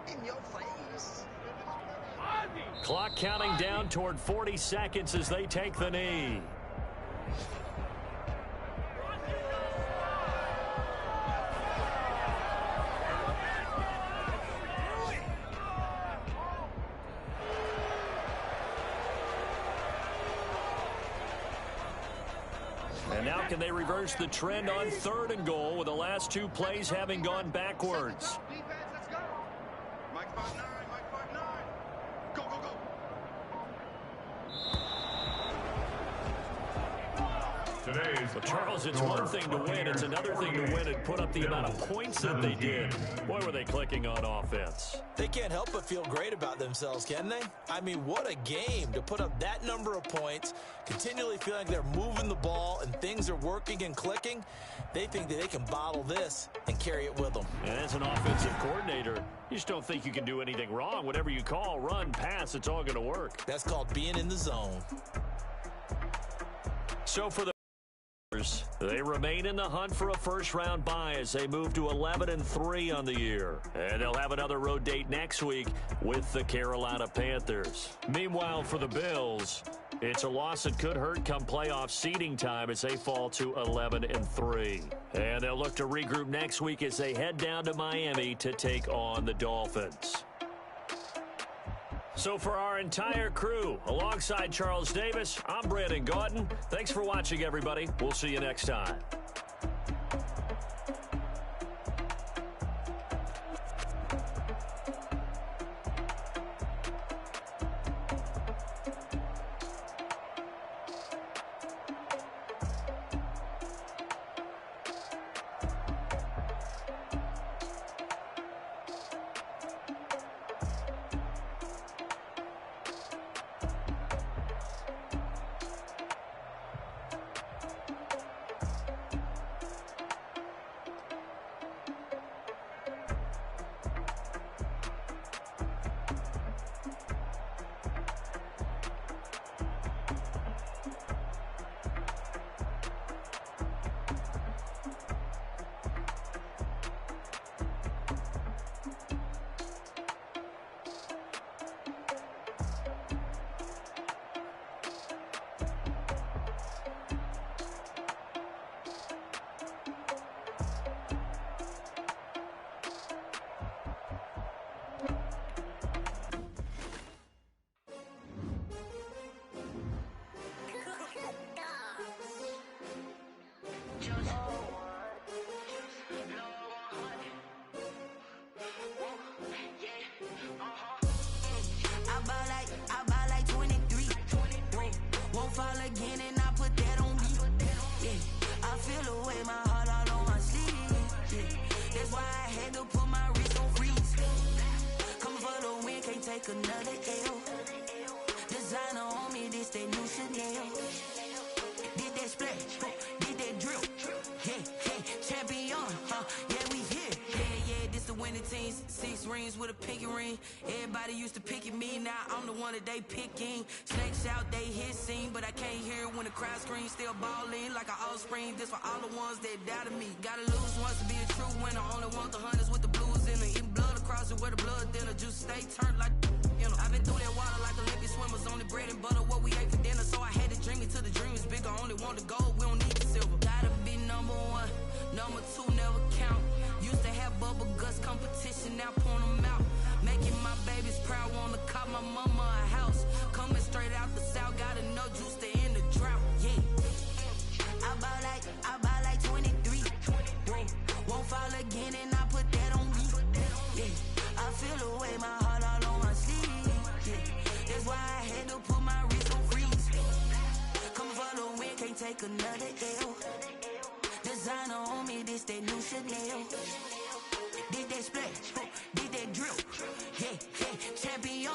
In your face. Clock counting down toward 40 seconds as they take the knee. And now can they reverse the trend on 3rd and goal with the last 2 plays having gone backwards? Let's go. Mike 5-9, Mike 5-9. Go, go, go. Well, Charles, it's one thing to win. It's another thing to win and put up the amount of points that they did. Boy, were they clicking on offense. They can't help but feel great about themselves, can they? I mean, what a game to put up that number of points, continually feeling like they're moving the ball and things are working and clicking. They think that they can bottle this and carry it with them. And as an offensive coordinator, you just don't think you can do anything wrong. Whatever you call, run, pass, it's all going to work. That's called being in the zone. So for the they remain in the hunt for a first-round bye as they move to 11-3 on the year. And they'll have another road date next week with the Carolina Panthers. Meanwhile, for the Bills, it's a loss that could hurt come playoff seeding time as they fall to 11-3. And they'll look to regroup next week as they head down to Miami to take on the Dolphins. So for our entire crew, alongside Charles Davis, I'm Brandon Gaudin. Thanks for watching, everybody. We'll see you next time. Another L. Designer on me, this they new Chanel. Did that splash, did that drill. Yeah, champion, yeah, we here. Yeah, this the winning teams. 6 rings with a pinky ring. Everybody used to picking me, now I'm the one that they picking. Snakes out, they hit scene, but I can't hear it when the crowd screams. Still balling like an offspring. This for all the ones that doubted me. Gotta lose once to be a true winner. Only want the hunters with the blues in it. Eating blood across it where the blood dinner. Juice stay turned like, you know. I've been through that water like Olympic swimmers. Only bread and butter, what we ate for dinner. So I had to dream it till the dream is bigger. Only want the gold, we don't need the silver. Gotta be number 1, number 2 never count. Used to have bubble guts competition, now point them out. Making my babies proud, wanna cop my mama a house. Coming straight out the south, gotta know juice to end the drought. Yeah, I buy like 23. Won't fall again and I put that on me. Yeah, I feel away my heart all on my sleeve. Yeah, that's why I had to put my wrist on freeze. Come for the win, can't take another L. Designer on me, this that new Chanel. Did that splash, did that drill. Yeah, champion,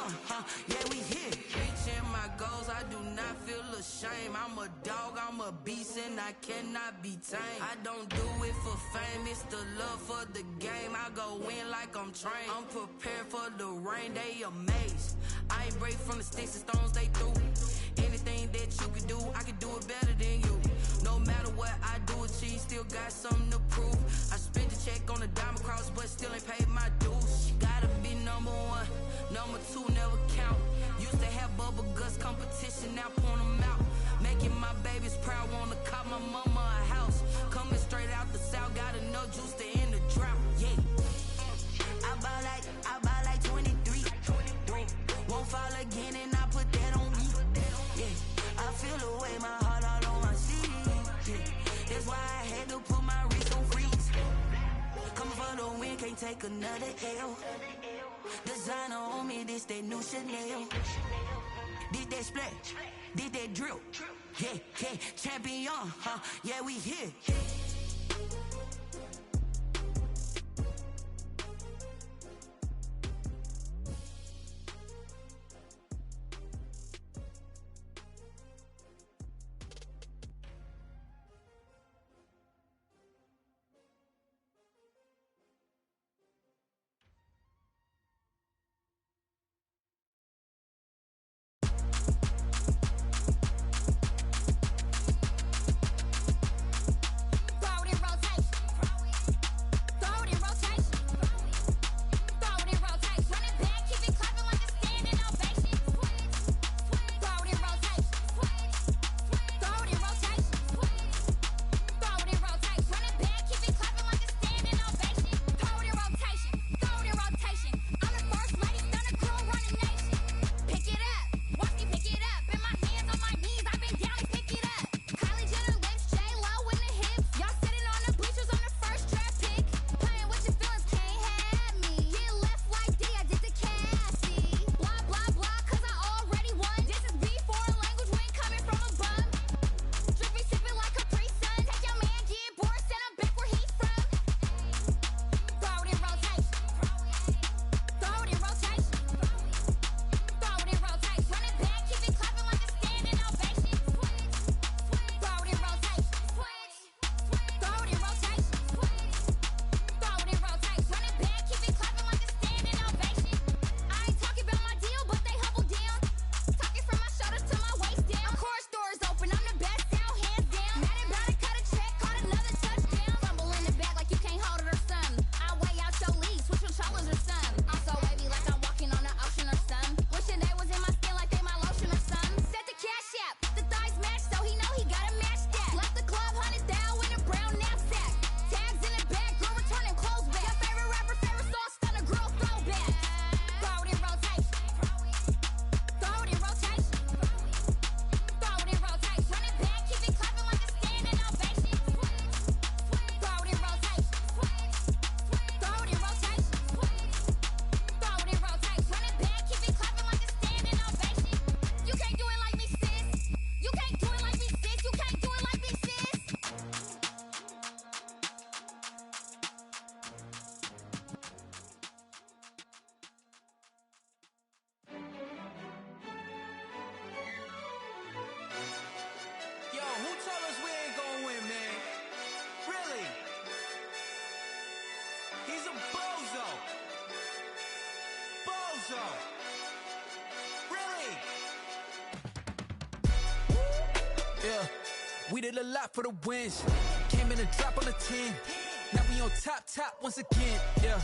yeah, we here. Reaching my goals, I do not feel ashamed. I'm a dog, I'm a beast, and I cannot be tamed. I don't do it for fame, it's the love for the game. I go in like I'm trained. I'm prepared for the rain, they amazed. I ain't break from the sticks and stones they threw. Anything that you can do, I can do it better than you. No matter what I do, achieve, still got something to prove. I spent the check on the diamond cross, but still ain't paid my dues. Gotta be number one, number two never count. Used to have bubble guts competition, now point them out. Making my babies proud, wanna cop my mama a house. Coming straight out the south, got enough juice to end the drought. Yeah, I buy like 23. Won't fall again, and I put that on me. Yeah, I feel the way, my heart all on my sleeve. Yeah, that's why I had to put my wrist on freeze. Coming for the win, can't take another L. Designer on me, this that new Chanel. Did that splash, did that drill. Yeah, yeah, champion, huh? Yeah, we here. Yeah, we did a lot for the wins. Came in and drop on the 10. Now we on top once again. Yeah.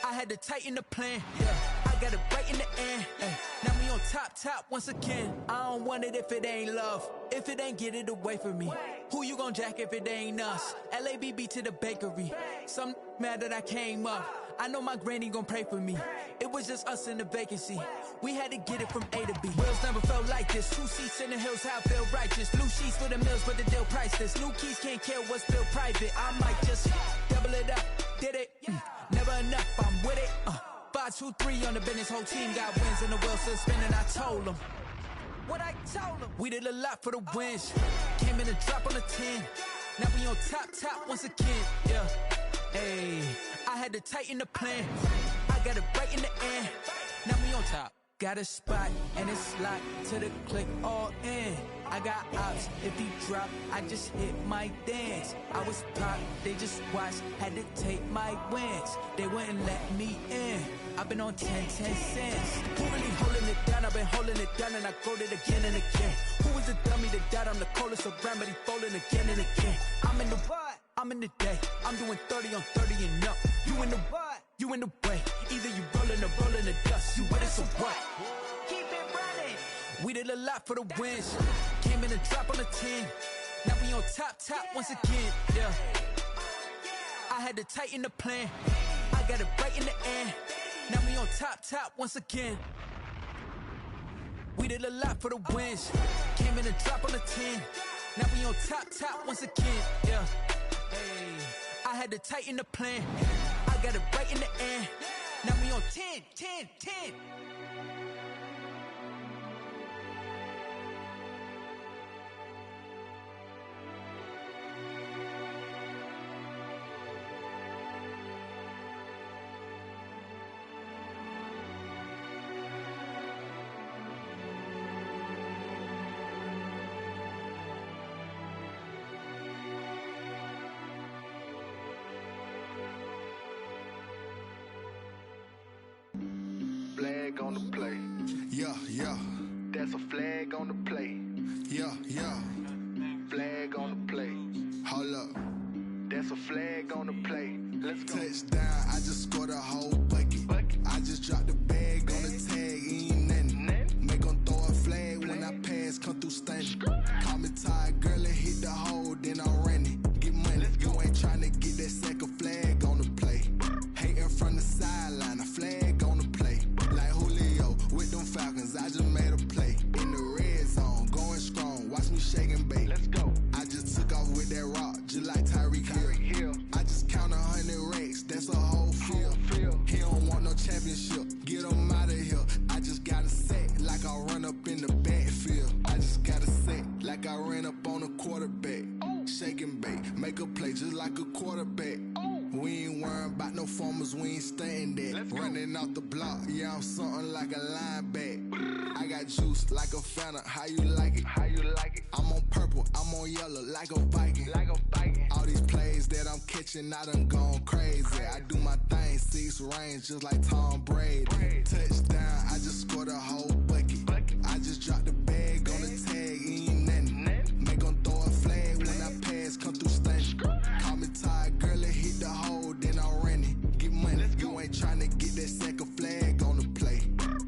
I had to tighten the plan. Yeah, I got it right in the end. Now we on top once again. I don't want it if it ain't love. If it ain't, get it away from me. Who you gon' jack if it ain't us? LABB to the bakery. Some mad that I came up. I know my granny gon' pray for me. It was just us in the vacancy. We had to get it from A to B. Wheels never felt like this. 2 seats in the hills, how I feel righteous. Blue sheets for the mills, but the deal priceless. New keys can't care what's built private. I might just double it up. Did it? Never enough, I'm with it. 5, 2, 3 on the business. Whole team got wins and the wheels still spinning. I told them what I told them. We did a lot for the wins. Came in and drop on the 10. Now we on top once again. Yeah. Hey, I had to tighten the plan. I got it right in the end. Now we on top. Got a spot and it's locked to the click all in. I got ops, if he drop, I just hit my dance. I was pop, they just watched, had to take my wins. They wouldn't let me in. I've been on 10 cents. Who really holding it down? I've been holding it down and I got it again and again. Who was the dummy that died? I'm the coldest around, but he falling again and again. I'm in the what? I'm in the day. I'm doing 30 on 30 and up. You in the what? You in the way. Either you rolling or rolling the dust. You with it, so what? Keep it running. We did a lot for the wins. Came in and drop on the 10. Now we on top once again. Yeah. I had to tighten the plan. I got it right in the end. Now we on top once again. We did a lot for the wins. Came in and drop on the 10. Now we on top once again. Yeah. Hey. I had to tighten the plan. I got it right in the end. Now we on 10. Flag on the play. Yeah. That's a flag on the play. Yeah. Flag on the play. Hold up. That's a flag on the play. Let's go. Touchdown, I just scored a whole bucket. I just dropped the bag on the tag, ain't nothing. Make them throw a flag when I pass, come through stunning. Call me tired, girl, and hit the hole, then I'm running. Get money, you ain't tryna get that second flag on the play. Hating from the sideline, a flag on the play. Like Julio with them Falcons, I just made a play. In the red zone, going strong, watch me shake and bake. Let's go. I just took off with that rock, just like Tyreek Hill. I just count 100 racks, that's a whole field. He don't want no championship, get him out of here. I just got a set, like I run up in the backfield. I just got a set, like I ran up on a quarterback. Shake and bake, make a play just like a quarterback. We ain't worrying about no formers, we ain't staying there. Running off the block, yeah, I'm something like a linebacker. I got juice like a Fanta, how you like it? I'm on purple, I'm on yellow, like a Viking. All these plays that I'm catching, I done gone crazy. I do my thing, 6 range, just like Tom Brady. Touchdown, I just scored a whole bucket. I just dropped the bag on the tag, ain't nothing. Make them throw a flag when I pass, come through stunning. Call me tired, girl, and hit the hole, then I'm running. Get money, you ain't tryna get that second flag on the play.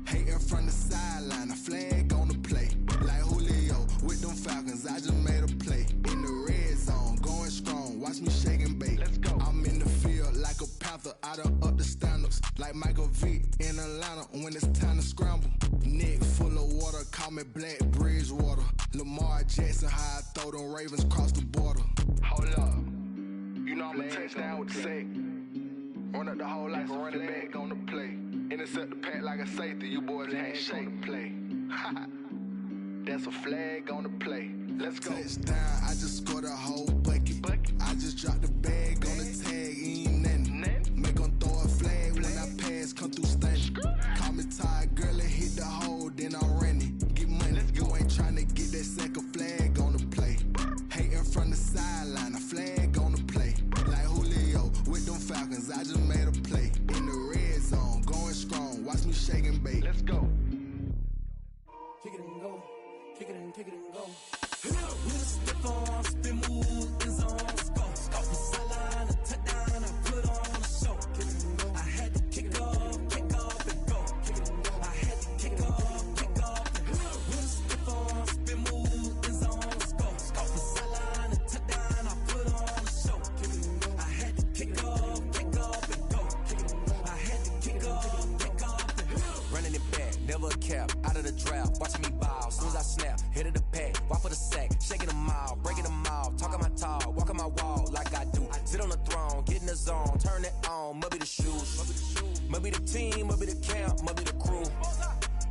Hating from the sideline, a flag on the play. Like Julio with them Falcons, I just made a play. In the red zone, going strong, watch me shake and bake. Let's go. I'm in the field like a panther, I done up the standards. Like Michael Vick in Atlanta when it's time to scramble. Neck full of water, call me Black Bridgewater. Lamar Jackson, how I throw them Ravens cross the border. Hold up. You know I'm a touchdown with the sack. Run up the hole like a running back on the play. Intercept the pack like a safety. You boys ain't shake the play. That's a flag on the play. Let's go. Touchdown, I just scored a whole bucket. I just dropped the bag on the tag, ain't nothing. Make them throw a flag when I pass, come through stunning. Call me tired, girl, and hit the hole, then I'm running. Get money, you ain't tryna get that second flag on the play. Hating from the sideline, a flag on the play. Like Julio with them Falcons, I just made a play. In the red zone, going strong, watch me shake and bake. Let's go. Kick it and go. Kick it and go. With a stiff arm, spin move, in zone, go. From sideline to touchdown, I put on a show. I had to kick off and go. I had to kick off and go. With a stiff arm, spin move, in zone, go. From sideline to touchdown, I put on a show. I had to kick off and go. I had to kick off and go. Running it back, never a cap, out of the draft, watching me ball. Soon as I snap, hit of the pack, walk for the sack, shaking them out, breaking them out, talking my talk, walking my wall like I do. Sit on the throne, get in the zone, turn it on, must be the shoes, must be the team, must be the camp, must be the crew.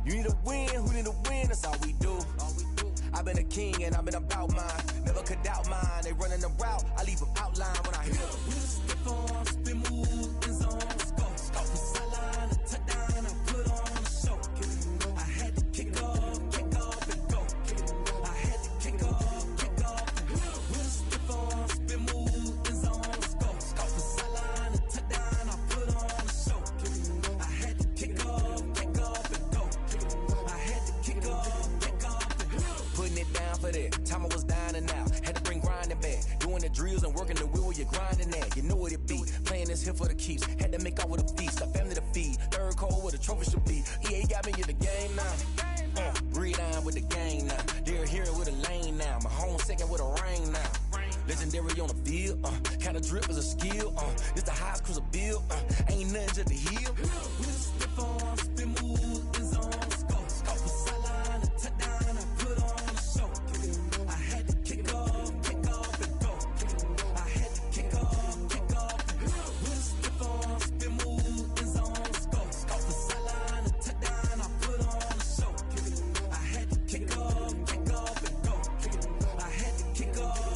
You need a win, who need a win, that's all we do. I've been a king and I've been about mine, never could doubt mine. They running the route, I leave them outline when I hit them. With a stiff arm, spin move, in zone, go. From sideline to touchdown, I put on a show. I had to kick off and go. I had to kick off and go. With a stiff arm, spin move, in zone, go. From sideline to touchdown, I put on a show. I had to kick off and go. I had to kick off and go. Putting it down for that. Time I was down and out. Had to bring grinding back. Doing the drills and working the wheel where you're grinding at, you know what it be. Playing this here for the keeps, had to make out with a feast, got family to feed. Third cold where the trophy should be. EA got me in the game now. Breed on with the gang now. They're here with a lane now. My home second with a rain now. Legendary on the field, kinda drip is a skill, this the highest cruiser bill, ain't nothing just the hill. We just step on, spin move, in zone, scope. For sideline, a touchdown, I put on a show. I had to kick off and go. I had to kick off and go. We just step on, spin move, in zone, scope. For sideline, a touchdown, I put on a show. I had to kick off and go. I had to kick off.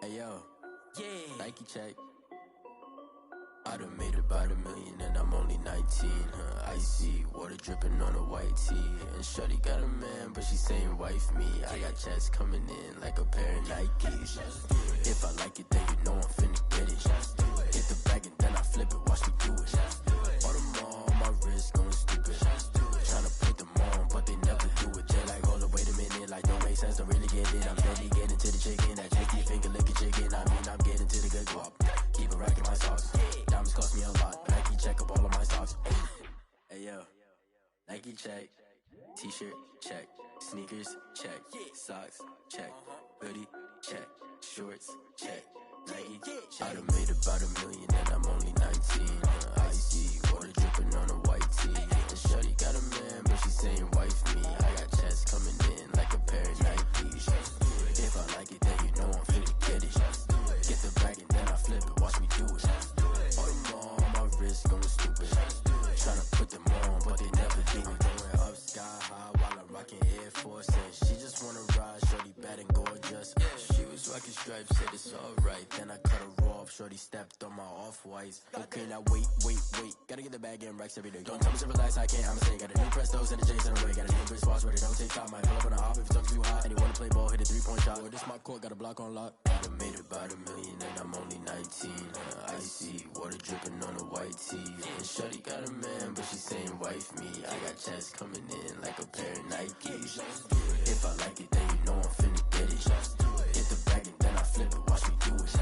Hey yo, yeah. Nike check. I done made about $1 million and I'm only 19. Icy water dripping on a white tee. And shorty got a man, but she saying wife me. I got checks coming in like a pair of Nikes. If I like it, then you know I'm finna get it. Hit the bag and then I flip it, watch me do it. All on my wrist going stupid. Tryna put them on, but they never do it. They like, hold up, wait a minute, like don't make sense, don't really get it. I'm steady getting to the chicken, that chicky finger licking chicken. I mean, I'm getting to the good guap. Keep it racking my socks. Diamonds cost me a lot. Nike check up all of my socks. Hey yo, Nike check. T-shirt check. Sneakers check. Socks check. Hoodie check. Shorts check. Nike check. I done made about $1 million and I'm only 19. Icy water dripping on a white tee. And shorty got a man, but she saying wife me. I got checks coming in like a pair of Nikes. If I like it, then you know I'm finna get it. Get the bag and then I flip it, watch me do it. All them on my wrist going stupid. Tryna put them on, but they never do it. Going up sky high while I'm rocking Air Force. And she just wanna ride, shorty bad and gorgeous. She was rocking stripes, said it's alright. Then I cut her off, shorty stepped on my off-whites. Okay, now wait. Gotta get the bag and racks every day. Don't tell me to relax, I can't, I'ma say. Got a new Prestos and a J's in the way. Got a new British watch, but it don't take time. Might pull up on a hop if it's too hot. And you wanna play ball, hit a 3-point shot. Well, this my court, got a block on lock. I done made about $1 million and I'm only 19. Icy water dripping on a white tee. And shorty got a man, but she saying wife me. I got checks coming in like a pair of Nikes. If I like it, then you know I'm finna get it. Hit the bag and then I flip it, watch me do it.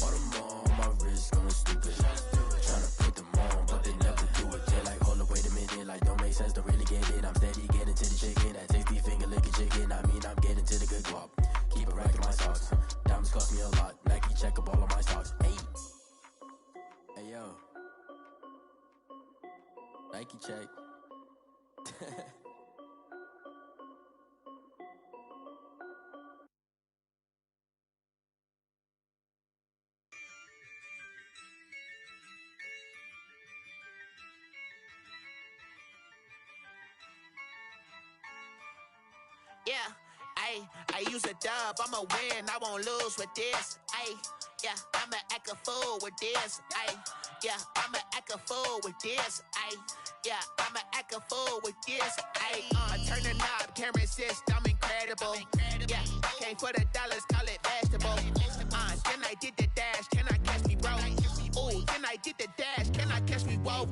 All them on my wrist going stupid. Tryna put them on, but they never do it. They're like, hold up, wait a minute, like don't make sense, don't really get it. I'm steady getting to the chicken, that tasty finger licking chicken. I mean, I'm getting to the good guap. Keep it racking my socks. Diamonds cost me a lot. Nike check up all of my socks. Hey yo, Nike check. Yeah, I use a dub, I'ma win, I won't lose with this. Yeah, I'ma act a fool with this. Yeah, I'ma act a fool with this. Yeah, I'ma act a fool with this. Turn the knob, camera assist, I'm incredible. Yeah, came for the dollars, call it vegetable. Then I did the dash, can I catch me, bro? Ooh, then I did the dash, can I catch me, whoa?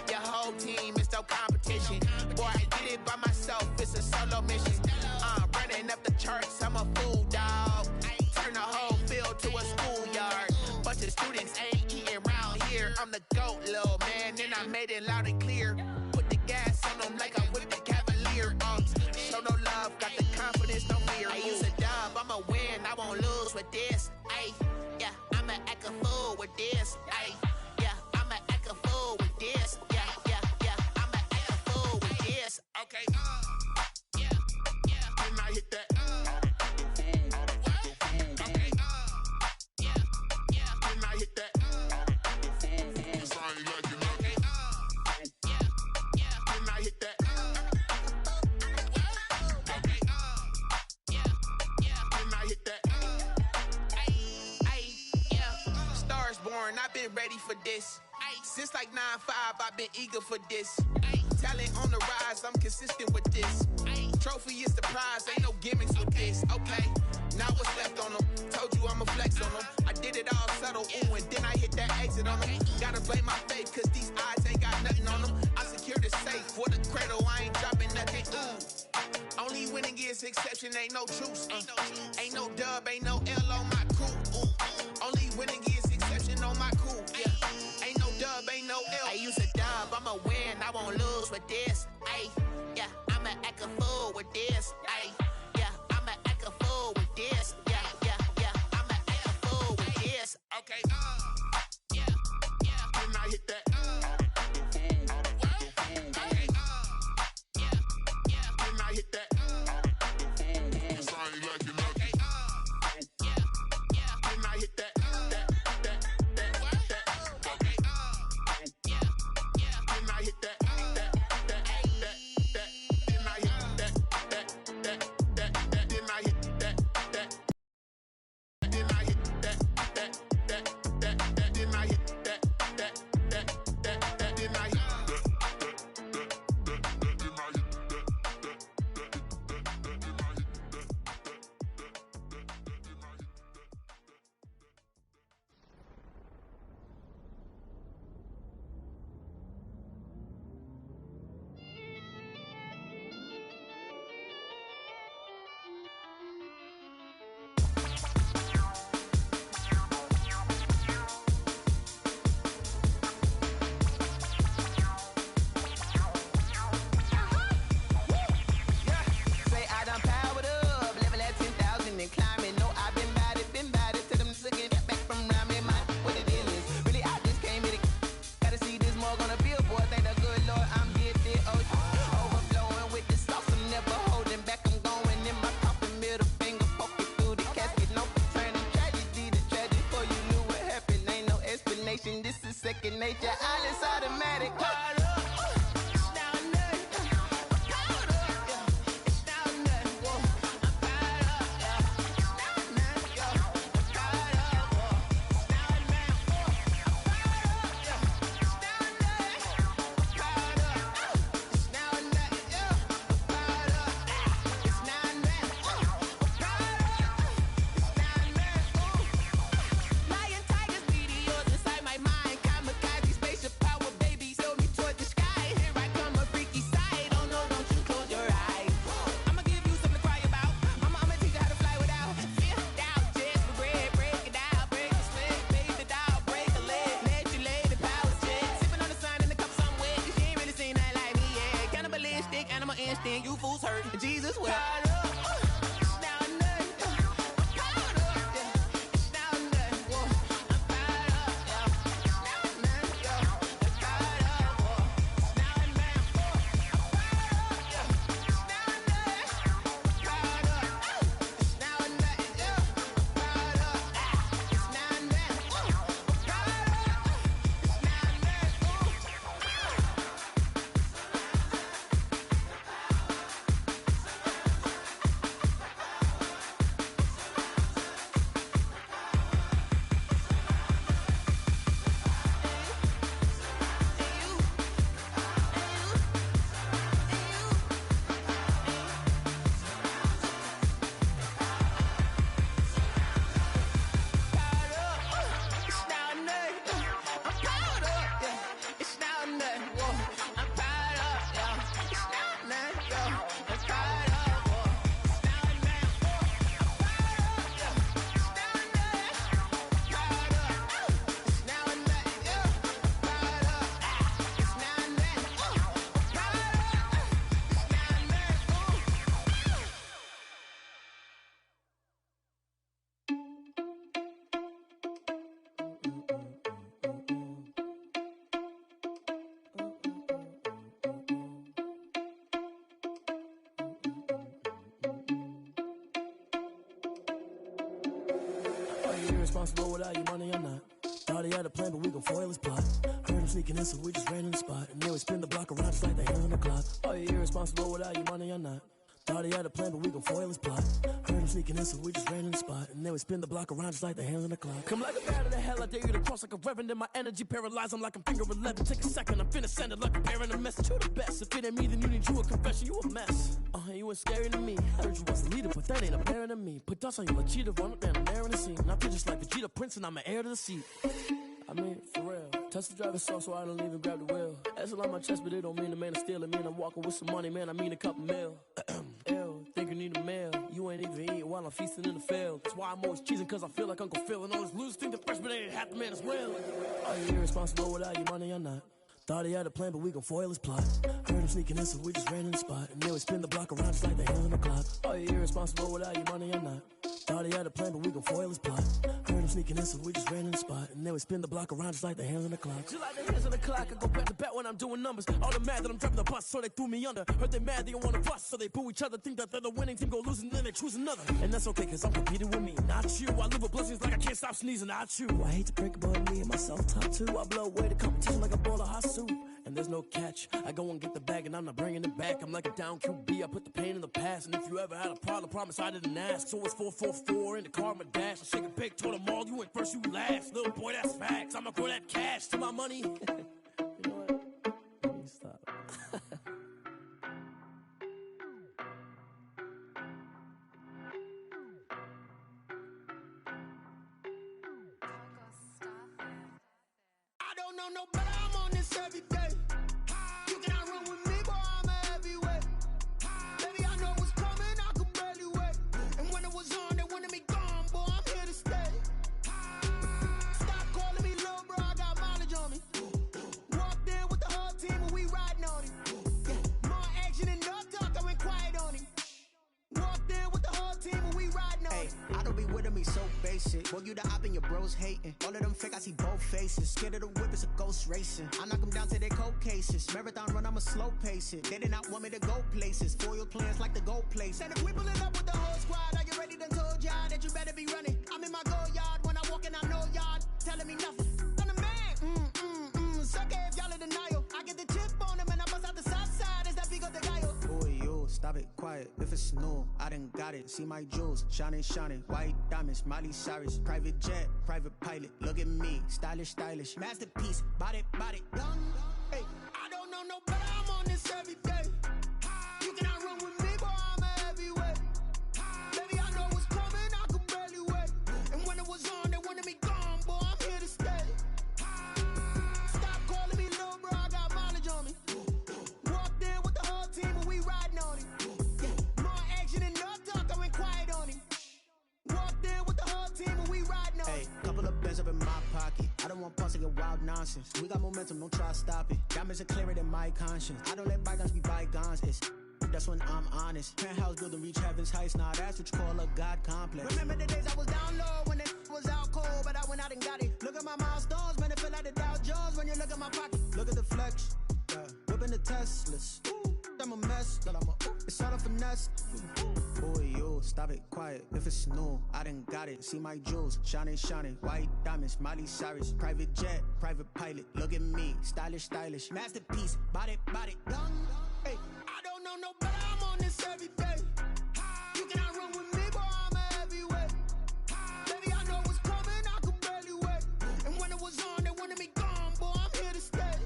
Your whole team is no competition. Boy, I did it by myself, it's a solo mission. Running up the charts, I'm a fool, dog. Turn the whole field to a schoolyard. Bunch of students ain't eating round here. I'm the GOAT, little man, and I made it loud and clear. Put the gas on them like I'm with the Cavalier. Show no love, got the confidence, no fear. I use a dub, I'ma win, I won't lose with this. Yeah, I'ma act a fool with this. Yeah, I'ma act a fool with this. Yeah, I'ma act a fool with this. Okay, yeah, can I hit that? Okay, yeah, can I hit that? Cause I ain't like it, okay, ready for this. Since like 9-5, I've been eager for this. Talent on the rise, I'm consistent with this. Trophy is the prize, ain't no gimmicks with this. Okay, now what's left on them? Told you I'ma flex on them. I did it all subtle, ooh, and then I hit that exit on them. Gotta blame my faith, cause these odds ain't got nothing on them. I secure the safe for the cradle, I ain't dropping nothing, ooh. Only winning is exception, ain't no truce. Ain't no dub, ain't no L on my crew. Ooh. Only winning is exception on my crew. Yeah. Ain't no dub, ain't no L. I use a dub, I'ma win, I won't lose with this. Ay, yeah, I'ma act a fool with this. Ay, yeah, I'ma act a fool with this. Yeah, yeah, yeah, I'ma act a fool with this. Okay, yeah, yeah. Then I hit that. Okay, yeah, yeah. Then I hit that. Second nature, all is automatic. Then you fools hurt. Jesus will. Irresponsible without your money or not. Thought he had a plan, but we gon' foil his plot. Heard him sneaking in, so we just ran in the spot. And then we spin the block around just like the hand on the clock. Are you irresponsible without your money or not? Thought he had a plan, but we gon' foil his plot. Heard him sneaking in, so we just ran in the spot. And then we spin the block around just like the hands on the clock. Come like a bat of the hell, I dare you to cross like a reverend. In my energy paralyzed, I'm like I'm finger 11. Take a second, I'm finna send it like a bearing a message to the best. If it ain't me, then you need you a confession, you a mess. You ain't scary to me. I heard you was a leader, but that ain't apparent to me. Put dust on you, a cheater, run up there and there in the scene. I feel just like Vegeta Prince, and I'm an heir to the seat. I mean, for real. Touch the driver's soft, so I don't even grab the wheel. That's on my chest, but it don't mean the man is stealing. Mean I'm walking with some money, man. I mean a couple mil. Ew, think you need a meal. You ain't even eating while I'm feasting in the field. That's why I'm always cheesing, cause I feel like Uncle Phil. And all those losers think the freshman ain't half the man as well. Are you irresponsible without your money or not? Thought he had a plan, but we gon' foil his plot. Heard him sneaking in, so we just ran in the spot. And then we spin the block around just like the hands on the clock. Are you irresponsible without your money or not? Thought he had a plan, but we gon' foil his plot. Heard him sneaking in, so we just ran in the spot. And then we spin the block around just like the hands on the clock. Just like the hands on the clock, I go back to back when I'm doing numbers. All the mad that I'm driving the bus, so they threw me under. Heard they mad, they don't wanna bust, so they boo each other. Think that they're the winning team, go losing, then they choose another. And that's okay, cause I'm competing with me, not you. I live with blessings like I can't stop sneezing, not you. I hate to break it, but me and myself top two. I blow away the competition like a bowl of hot soup. And there's no catch. I go and get the bag and I'm not bringing it back. I'm like a down QB, I put the pain in the past. And if you ever had a problem, promise I didn't ask. So it's 4-4-4 in the car, my dash. I shake a big, told them all, you went first, you last. Little boy, that's facts. I'ma grow that cash to my money. You know what? Let me stop. I don't know no better, I'm on this every day. You cannot run with me, boy, I'm a heavyweight. Baby, I know what's coming, I could barely wait. And when it was on, they wanted me gone, boy, I'm here to stay. Stop calling me little bro, I got mileage on me. Walked in with the whole team and we riding on him. More action and no talk, I went quiet on him. Walked in with the whole team and we riding on him. I don't be with him, he's so basic. Boy, you the op and your bros hating. All of them fake, I see both faces. Scared of the whip, it's a ghost racing. I knock them down to their cold cases. Marathon run, I'ma slow pace it. They did not want me to go places. Foil plans like the gold place. And if we pulling up with the whole squad, are you ready? Done told y'all that you better be running. I'm in my go yard when I walk in, I know y'all telling me nothing. I'm the man, suck it if y'all in denial. I get the chip on them and I bust out the south side. Is that big of the guy? Boy, you, stop it, quiet. If it's new, I done got it. See my jewels, shining, shining. White diamonds, Miley Cyrus. Private jet, private pilot. Look at me, stylish, stylish. Masterpiece, body, young. Hey, I don't know no better, I'm on this every day. You cannot run with me, boy, I'm a heavyweight. Baby, I know what's coming, I could barely wait. And when it was on, they wanted me gone, boy, I'm here to stay. Stop calling me little bro, I got mileage on me. Walked in with the whole team and we riding on him. More action and no talk, I went quiet on him. Walked in with the whole team and we riding on him. Hey, couple of bands up in my pocket. I don't want pulse to get wild nonsense. We got momentum, don't try to stop it. Diamonds are clearer than my conscience. I don't let bygones be bygones. That's when I'm honest. Penthouse building, reach heaven's heights. Nah, that's what you call a God complex. Remember the days I was down low when it was out cold, but I went out and got it. Look at my milestones, man, it feel like the Dow Jones when you look at my pocket. Look at the flex, whipping the Teslas. I'm a mess, it's all a finesse. Boy, you, stop it, quiet. If it's new, I done got it. See my jewels, shining, shining. White diamonds, Miley Cyrus. Private jet, private pilot. Look at me, stylish, stylish. Masterpiece, body, young. Hey, I don't know no better, I'm on this every day. You cannot run with me, boy, I'm a heavyweight. Baby, I know what's coming, I could barely wait. And when it was on, they wanted me gone, boy, I'm here to stay.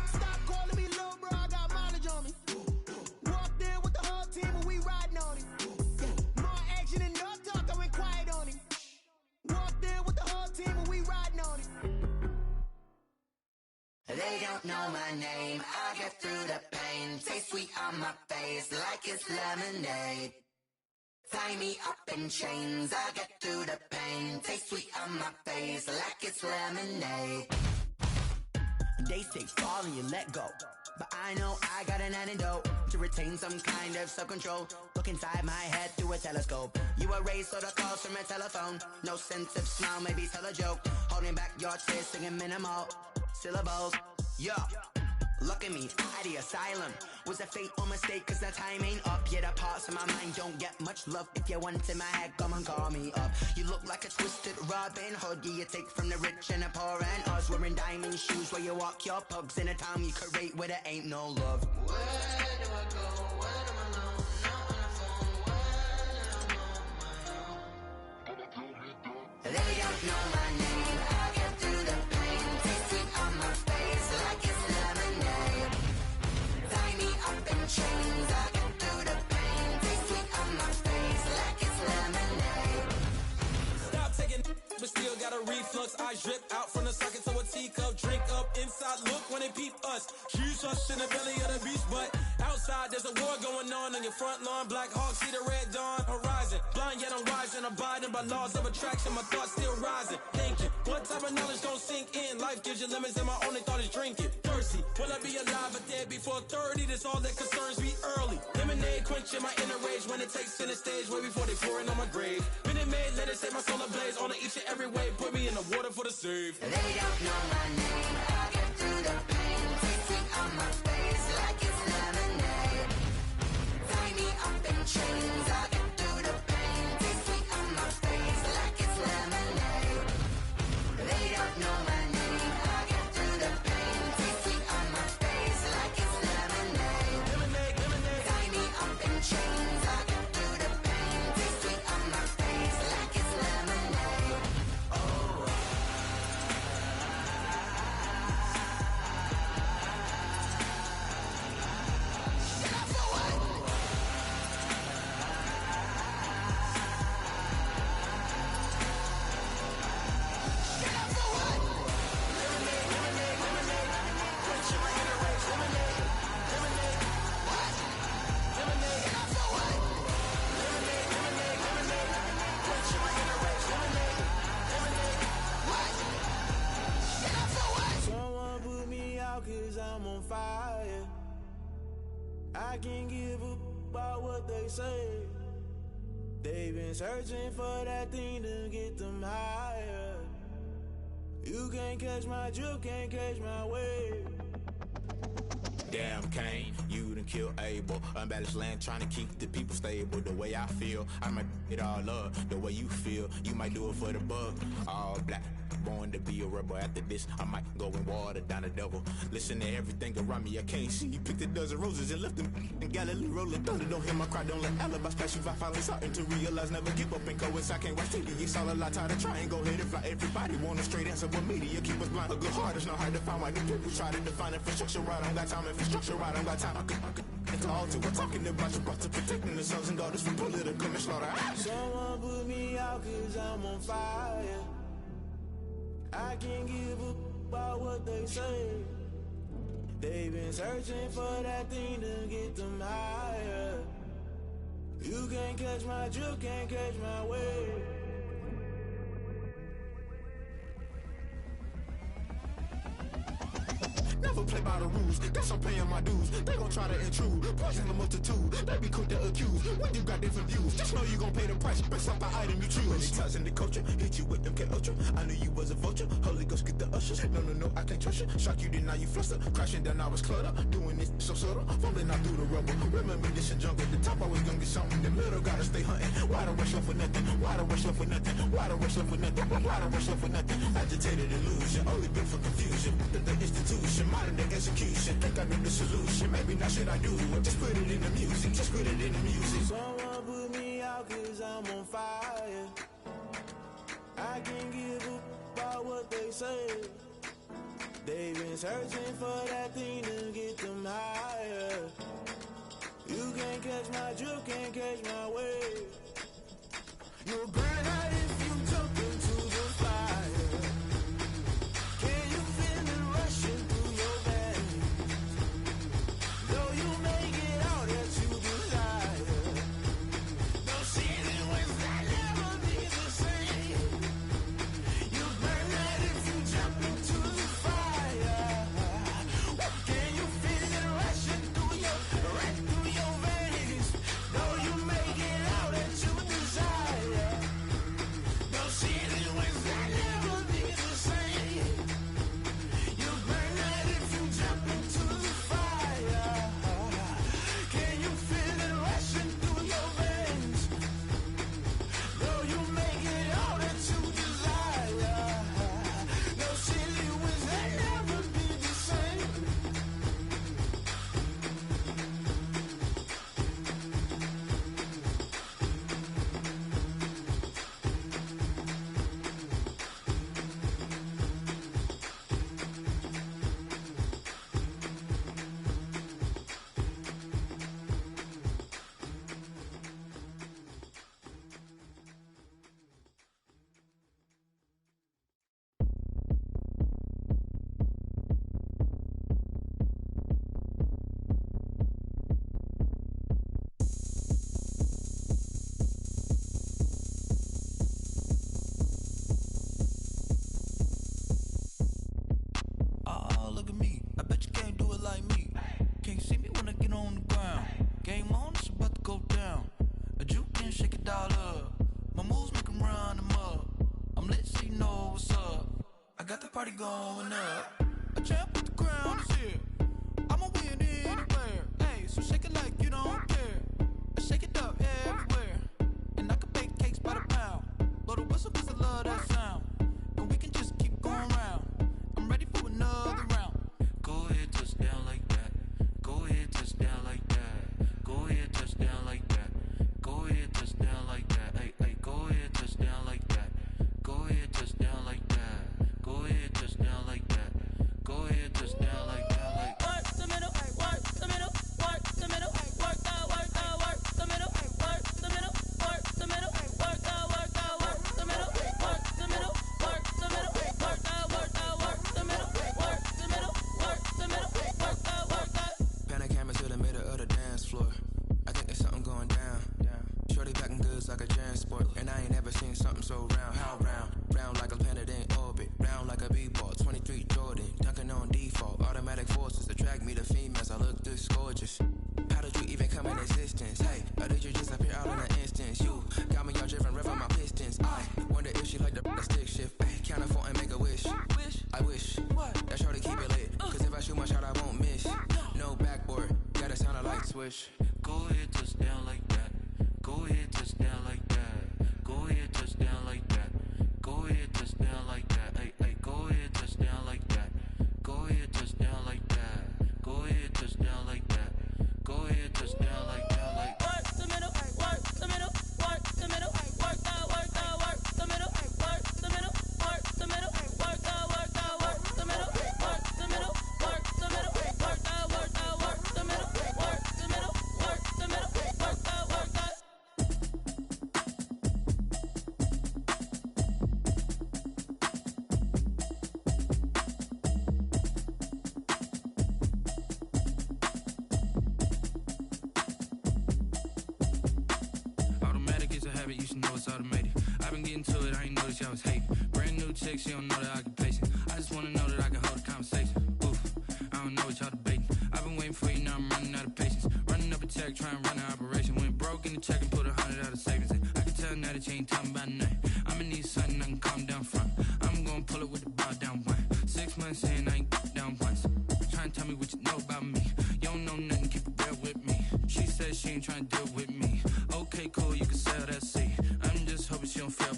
Stop calling me little bro, I got mileage on me. Walked in with the whole team and we riding on him. More action and no talk, I went quiet on him. Walked in with the whole team and we riding on him. They don't know my name, I get through the pain. Taste sweet on my face like it's lemonade. Tie me up in chains, I get through the pain. Taste sweet on my face like it's lemonade. They say fall and you let go, but I know I got an antidote to retain some kind of self-control. Look inside my head through a telescope. You erase all the calls from a telephone. No sense of smile, maybe tell a joke. Holding back your tears, singing minimal syllables. Yeah, look at me, at the asylum. Was a fate or mistake, cause the time ain't up. Yeah, the parts of my mind don't get much love. If you want in my head, come and call me up. You look like a twisted Robin Hood. Yeah, you take from the rich and the poor and us. Wearing diamond shoes where you walk your pugs in a town you create where there ain't no love. Where do I go? Where do I know? ice drip out from the socket to a teacup. Drink up inside, look when they peep us. Huge us in the belly of the beast, but outside there's a war going on your front lawn. Black Hawk see the red dawn horizon. Blind yet I'm wise and abiding by laws of attraction. My thoughts still rising. Thinking, what type of knowledge don't sink in? Life gives you lemons and my only thought is drinking. Thirsty, will I be alive or dead before 30? That's all that concerns me early. Lemonade quenching my inner rage when it takes center stage way before they pour it on my grave. Minute Maid, let it set my soul ablaze. On each and every way, put me in the water for the save. They don't know my name. I get through the pain. Tasting on my face like it's lemonade. Tie me up in chains. I get through the pain. Tasting on my face like it's lemonade. They don't know my name. I get through the pain. Tasting on my face like it's lemonade. Lemonade, lemonade. Tie me up in chains. I get through the pain. Tasting on my face like it's lemonade. Someone put me out 'cause I'm on fire. I can't give a about what they say. They've been searching for that thing to get them higher. You can't catch my drift, can't catch my wave. Damn, Kane, you done killed Abel. Unbalanced land trying to keep the people stable. The way I feel, I might it all up. The way you feel, you might do it for the bug. All black, born to be a rebel. After this, I might go and water down the devil. Listen to everything around me, I can't see. You picked a dozen roses and left them in Galilee rolling thunder. Don't hear my cry, don't let alibis pass you. I finally starting to realize, never give up and coincide. Can't watch TV, it's all a lot. Tired of trying, go ahead and fly. Everybody want a straight answer, but media keep us blind. A good heart is not hard to find. Why do people try to define infrastructure right? I don't got time, infrastructure right, I don't got time. I could we're talking about you, brought to protecting the sons and daughters from political and slaughter. Someone put me out 'cause I'm on fire. I can't give a about what they say. They've been searching for that thing to get them higher. You can't catch my drift, can't catch my wave. Never play by the rules, guess I'm paying my dues. They gon' try to intrude, poison the multitude. They be quick to accuse, when you got different views. Just know you gon' pay the price, based off the item you choose. Many times in the culture, hit you with them K-Ultra. I knew you was a vulture, Holy Ghost get the ushers. No, I can't trust you. Shock you, then now you fluster. Crashing down, I was cluttered. Doing this so subtle, fumbling out through the rubble. Remember this and jungle, the top always gonna get something. The middle gotta stay hunting. Why the rush left for nothing? Why the rush left for nothing? Why the rush left for nothing? Why the rush left for nothing? Agitated illusion, only built for confusion. The institution, modern day execution. Think I knew the solution, maybe not should I do it. Just put it in the music, just put it in the music. Someone put me out 'cause I'm on fire. I can't give a about what they say. They've been searching for that thing to get them higher. You can't catch my drift, can't catch my wave. You'll burn out if you jump into the fire. Can you feel it rushing through your veins? Though you make it out that you desire. Don't see it was that never be the same. You burn out if you jump into the fire. Can you feel it rushing through your veins? Though you make it out that you desire. can't see me when I get on the ground. Game on, it's about to go down. A juke and shake it all up. My moves make them run them up. I'm lit so you know what's up. I got the party going up. A champ with the crown is here. I'ma win anywhere. Hey, so shake it like you don't care. I shake it up everywhere. And I can bake cakes by the pound. Blow the whistle cause I love that sound. And we can just keep going round. I'm ready for another round. Go ahead, touch down like that. Go ahead, touch down like that. Go ahead, touch down like that. Go ahead, touch down like that. Hey, hey, go ahead, touch down like that. Go ahead, touch down like that. Go ahead, touch down like that. Go ahead, touch down like that. Like work the middle, work the middle, work the middle, work the middle, work the middle, work the middle, work the middle, work the middle, work the middle, work the middle, work the middle, work the middle, work the. Pan a camera to the middle of the dance floor. I think there's something going down. Shorty packing goods like a transport, and I ain't never seen something so round. How round? Round like a planet in orbit, round like a b-ball. 23 Jordan, dunking on default. Automatic forces attract me to females. I look this gorgeous. How did you even come in existence? Hey, or did you just appear out in an instance? You got me all driven, revving my pistons. I wonder if she like the stick shift. Ay, count a 4 and make a wish. I wish that shorty keep it lit. Cause if I shoot my shot, I won't miss. No backboard, gotta sound a light switch. Go ahead, touch down like that. Go ahead, touch down like that. Go ahead, touch down like that. Go ahead, touch down like that. Hey, hey, go ahead, touch down like that. Go ahead, touch down like that. Go ahead, touch down like that. Go ahead, touch down like that. Like work the middle, work the middle, work the middle, work the middle, work the middle, work the middle, work the middle, work the middle, work the middle, work the middle, work the middle, work the middle, work the. You should know it's automated. I've been getting to it, I ain't noticed y'all was hating. Brand new chick, she don't know the occupation. I just wanna know that I can hold a conversation. Oof, I don't know what y'all debating. I've been waiting for you, now I'm running out of patience. Running up a check, trying to run an operation. Went broke in the check and put 100 out of savings in. I can tell now that you ain't talking about nothing. I'ma need something I can calm down front. I'm gonna pull it with the bar down one. 6 months in, I ain't down once. Trying to tell me what you know about me. You don't know nothing, keep it real with me. She says she ain't trying to deal with me. Okay, cool, you can sell that seat. I'm just hoping she don't fail.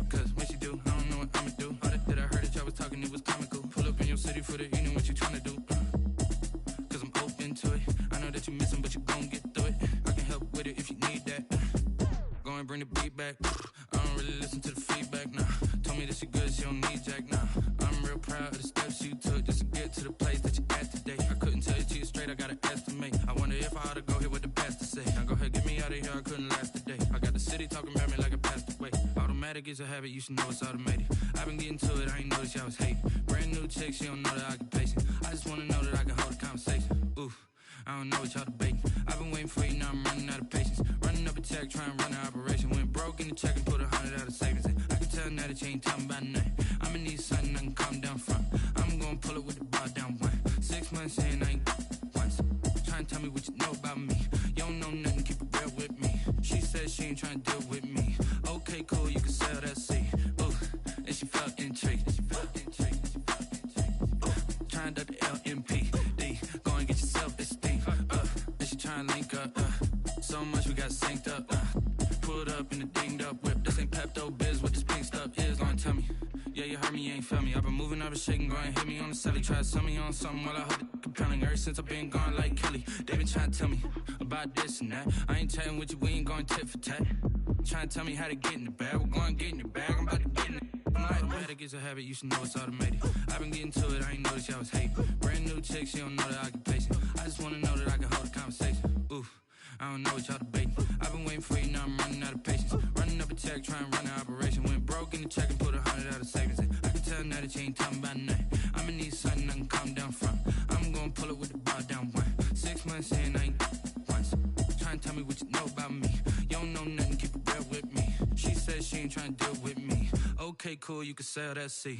Cause when she do, I don't know what I'ma do. All that I heard that y'all was talking, it was comical. Pull up in your city for the evening, what you tryna do? Cause I'm open to it. I know that you missing, but you gon' get through it. I can help with it if you need that. Go and bring the beat back. I don't really listen to the feedback, nah. Told me that she good, she don't need jack, nah. I'm real proud of the steps you took just to get to the place that you at today. I couldn't tell you to you straight, I gotta estimate. I wonder if I ought to go here with the best to say. Now go ahead, get me out of here, I couldn't last a day. I got the city talking about me like I passed away. Automatic is a habit, you should know it's automated. I've been getting to it, I ain't noticed y'all was hating. Brand new chick, she don't know the occupation. I just wanna know that I can hold a conversation. Oof, I don't know what y'all debating. I've been waiting for you, now I'm running out of patience. Running up a check, trying to run an operation. Went broke in the check and put 100 out of savings in. I can tell now that you ain't talking about nothing. I'ma need something I can calm down front. I'm gonna pull it with the bar down one. 6 months in, I ain't once. Trying to tell me what you know about me. You don't know nothing, keep it real with me. She says she ain't trying to deal with me. Okay, cool, you can sell that seat. Ooh, and she felt intrigued. Trying to duck the LMPD. Go and get your self-esteem. And she trying to link up. So much we got synced up. Pulled up in the dinged up whip. This ain't Pepto-Biz, what this pink stuff is. Go and tell me. Yeah, you heard me, you ain't felt me. I've been moving, I've been shaking, go and hit me on the celly. Try to sell me on something while I hold it compelling. Ever since I've been gone like Kelly, they been trying to tell me about this and that. I ain't chatting with you, we ain't going tit for tat. Trying to tell me how to get in the bag. We're going to get in the bag, I'm about to get in it. Automatic is a habit, you should know it's automated. I've been getting to it, I ain't noticed y'all was hating. Brand new chick, she don't know the occupation. I just wanna know that I can hold a conversation. Oof, I don't know what y'all debating. I've been waiting for you, now I'm running out of patience. Running up a check, trying to run an operation. Went broke in the check and put 100 out of savings in. I can tell now that you ain't talking about nothing. I'ma need something I can calm down front. I'm gonna pull it with the bar down one. 6 months in, I ain't once. Trying to tell me what you know about me. You don't know nothing, keep it real with me. She says she ain't trying to deal with me. Okay, cool, you can sell that seat.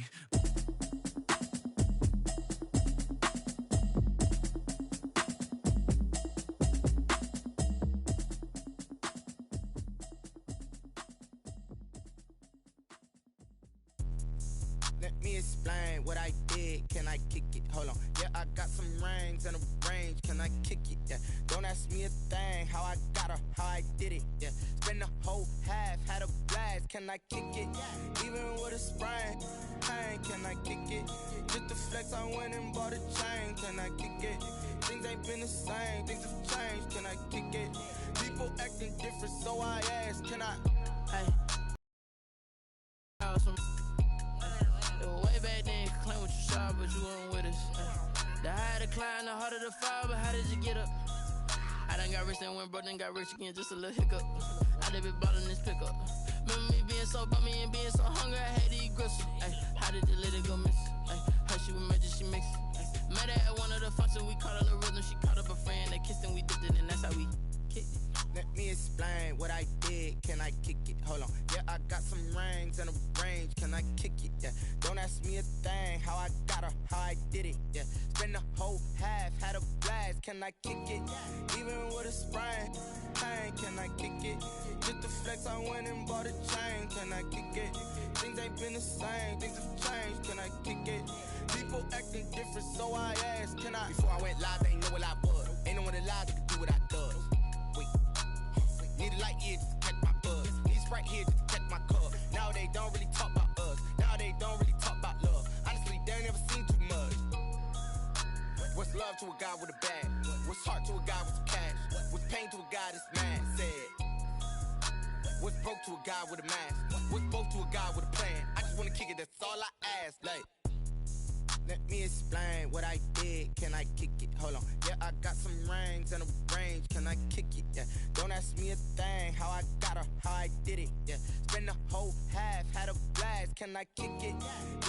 Let me explain what I did. Can I kick it? Hold on. Yeah, I got some rings and a range. Can I kick it? Yeah. Don't ask me a thing. How I got her, how I did it. Yeah. Spend the whole half, had a blast. Can I kick it? Even with a sprain. Pain, can I kick it? Just the flex, I went and bought a chain. Can I kick it? Things ain't been the same. Things have changed. Can I kick it? People acting different, so I ask. Can I? Hey. Way back then, you could claim what you saw, but you weren't with us. The higher the climb, the harder the fall, but how did you get up? I done got rich, then went broke, then got rich again, just a little hiccup. I done been ballin' this pickup. Remember me being so bummy and being so hungry, I had to eat gristle. Ay, how did the lady go miss? Ay, how she was magic, she mixed. Met her at one of the functions, we caught a little rhythm, she caught up a friend, they kissed and we dipped it, and that's how we kicked it. Let me explain what I did. Can I kick it? Hold on. Yeah, I got some rings and a range. Can I kick it? Yeah. Don't ask me a thing. How I got her, how I did it. Yeah. Spend the whole half, had a blast. Can I kick it? Even with a sprain. Pain, can I kick it? Just the flex, I went and bought a chain. Can I kick it? Things ain't been the same. Things have changed. Can I kick it? People acting different, so I ask. Can I? Before I went live, they ain't know what I was. Ain't no one alive that could do what I does. Need a light here just to catch my buzz. Need Sprite here just to catch my cup. Now they don't really talk about us. Now they don't really talk about love. Honestly, they ain't never seen too much. What's love to a guy with a bag? What's heart to a guy with some cash? What's pain to a guy that's mad? Said. What's broke to a guy with a mask? What's both to a guy with a plan? I just wanna kick it, that's all I ask. Like, let me explain what I did. Can I kick it? Hold on. Yeah, I got some rings and a range. Can I kick it? Yeah. Don't ask me a thing. How I got her, how I did it. Yeah. Spend the whole half, had a blast. Can I kick it?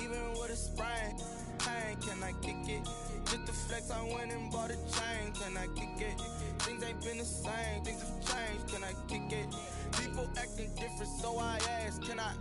Even with a sprain. Pain, can I kick it? Just the flex, I went and bought a chain. Can I kick it? Things ain't been the same. Things have changed. Can I kick it? People acting different, so I ask. Can I?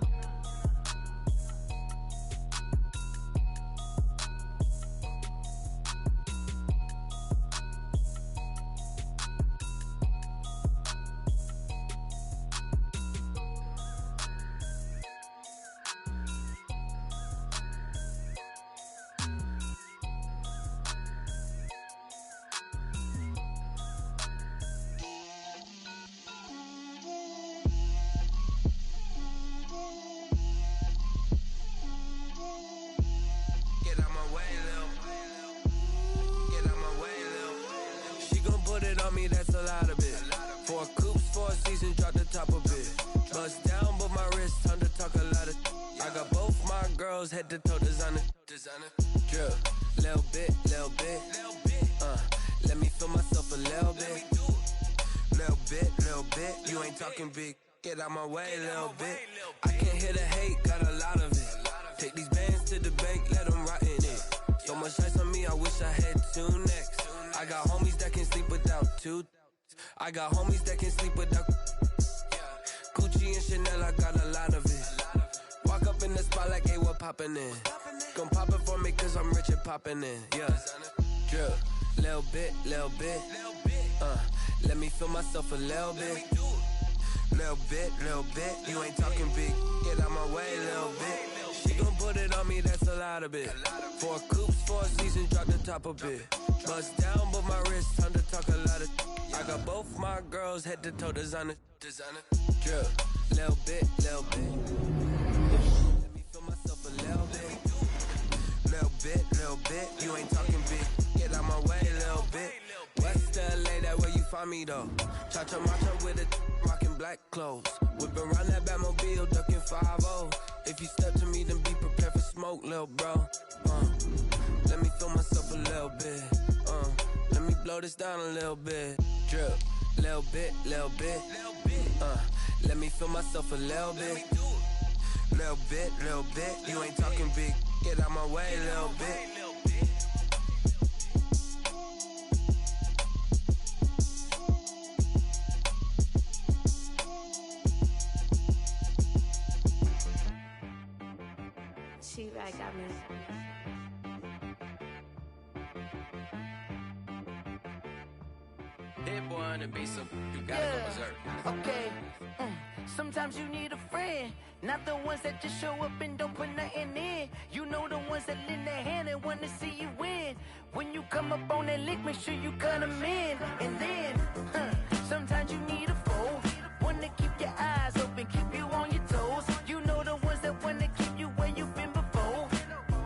That's a lot of it. 4 coops, 4 seasons, drop the top of it. Bust down, but my wrist, time to talk a lot of. I got both my girls head to toe designer. Drill, little bit. Let me feel myself a little bit. Little bit. You ain't talking big. Get out my way, little bit. I can't hear the hate, got a lot of it. Take these bands to the bank, let them rot in it. So much ice on me, I wish I had 2 necks. I got homies that can sleep without 2. I got homies that can sleep without Gucci and Chanel, I got a lot of it. Walk up in the spot like, hey, what poppin' in? Gon' pop it for me cause I'm rich and poppin' in, yeah. Drill, little bit. Let me feel myself a little bit. Little bit. You ain't talking big, get out my way, little bit. She gon' put it on me, that's a lot of it. 4 coops, 4 seasons, drop the top a bit. Bust down, but my wrist, time to talk a lot of. I got both my girls head to toe designer. Drill, little bit. Let me feel myself a little bit. Little bit. You ain't talking big, get out my way, little bit. West LA, that where you find me though. Cha-cha matcha with a rockin' black clothes. Whip around that Batmobile, ducking 5-0. If you step to me, then be prepared for smoke, little bro. Let me feel myself a little bit. Let me blow this down a little bit. Drip, little bit. Let me feel myself a little bit. Little bit. You ain't talking big. Get out my way, little bit. T-Rag got me. Hit boy on the beat, so you gotta go berserk. Okay. Sometimes you need a friend, not the ones that just show up and don't put nothing in. You know the ones that lend their hand and want to see you win. When you come up on that lick, make sure you cut them in. And then, sometimes you need a foe, one to keep your eyes open, keep you on your toes. You know the ones that want to keep you where you've been before.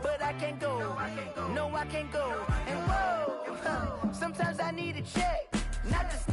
But I can't go, no I can't go. And whoa, sometimes I need a check, not to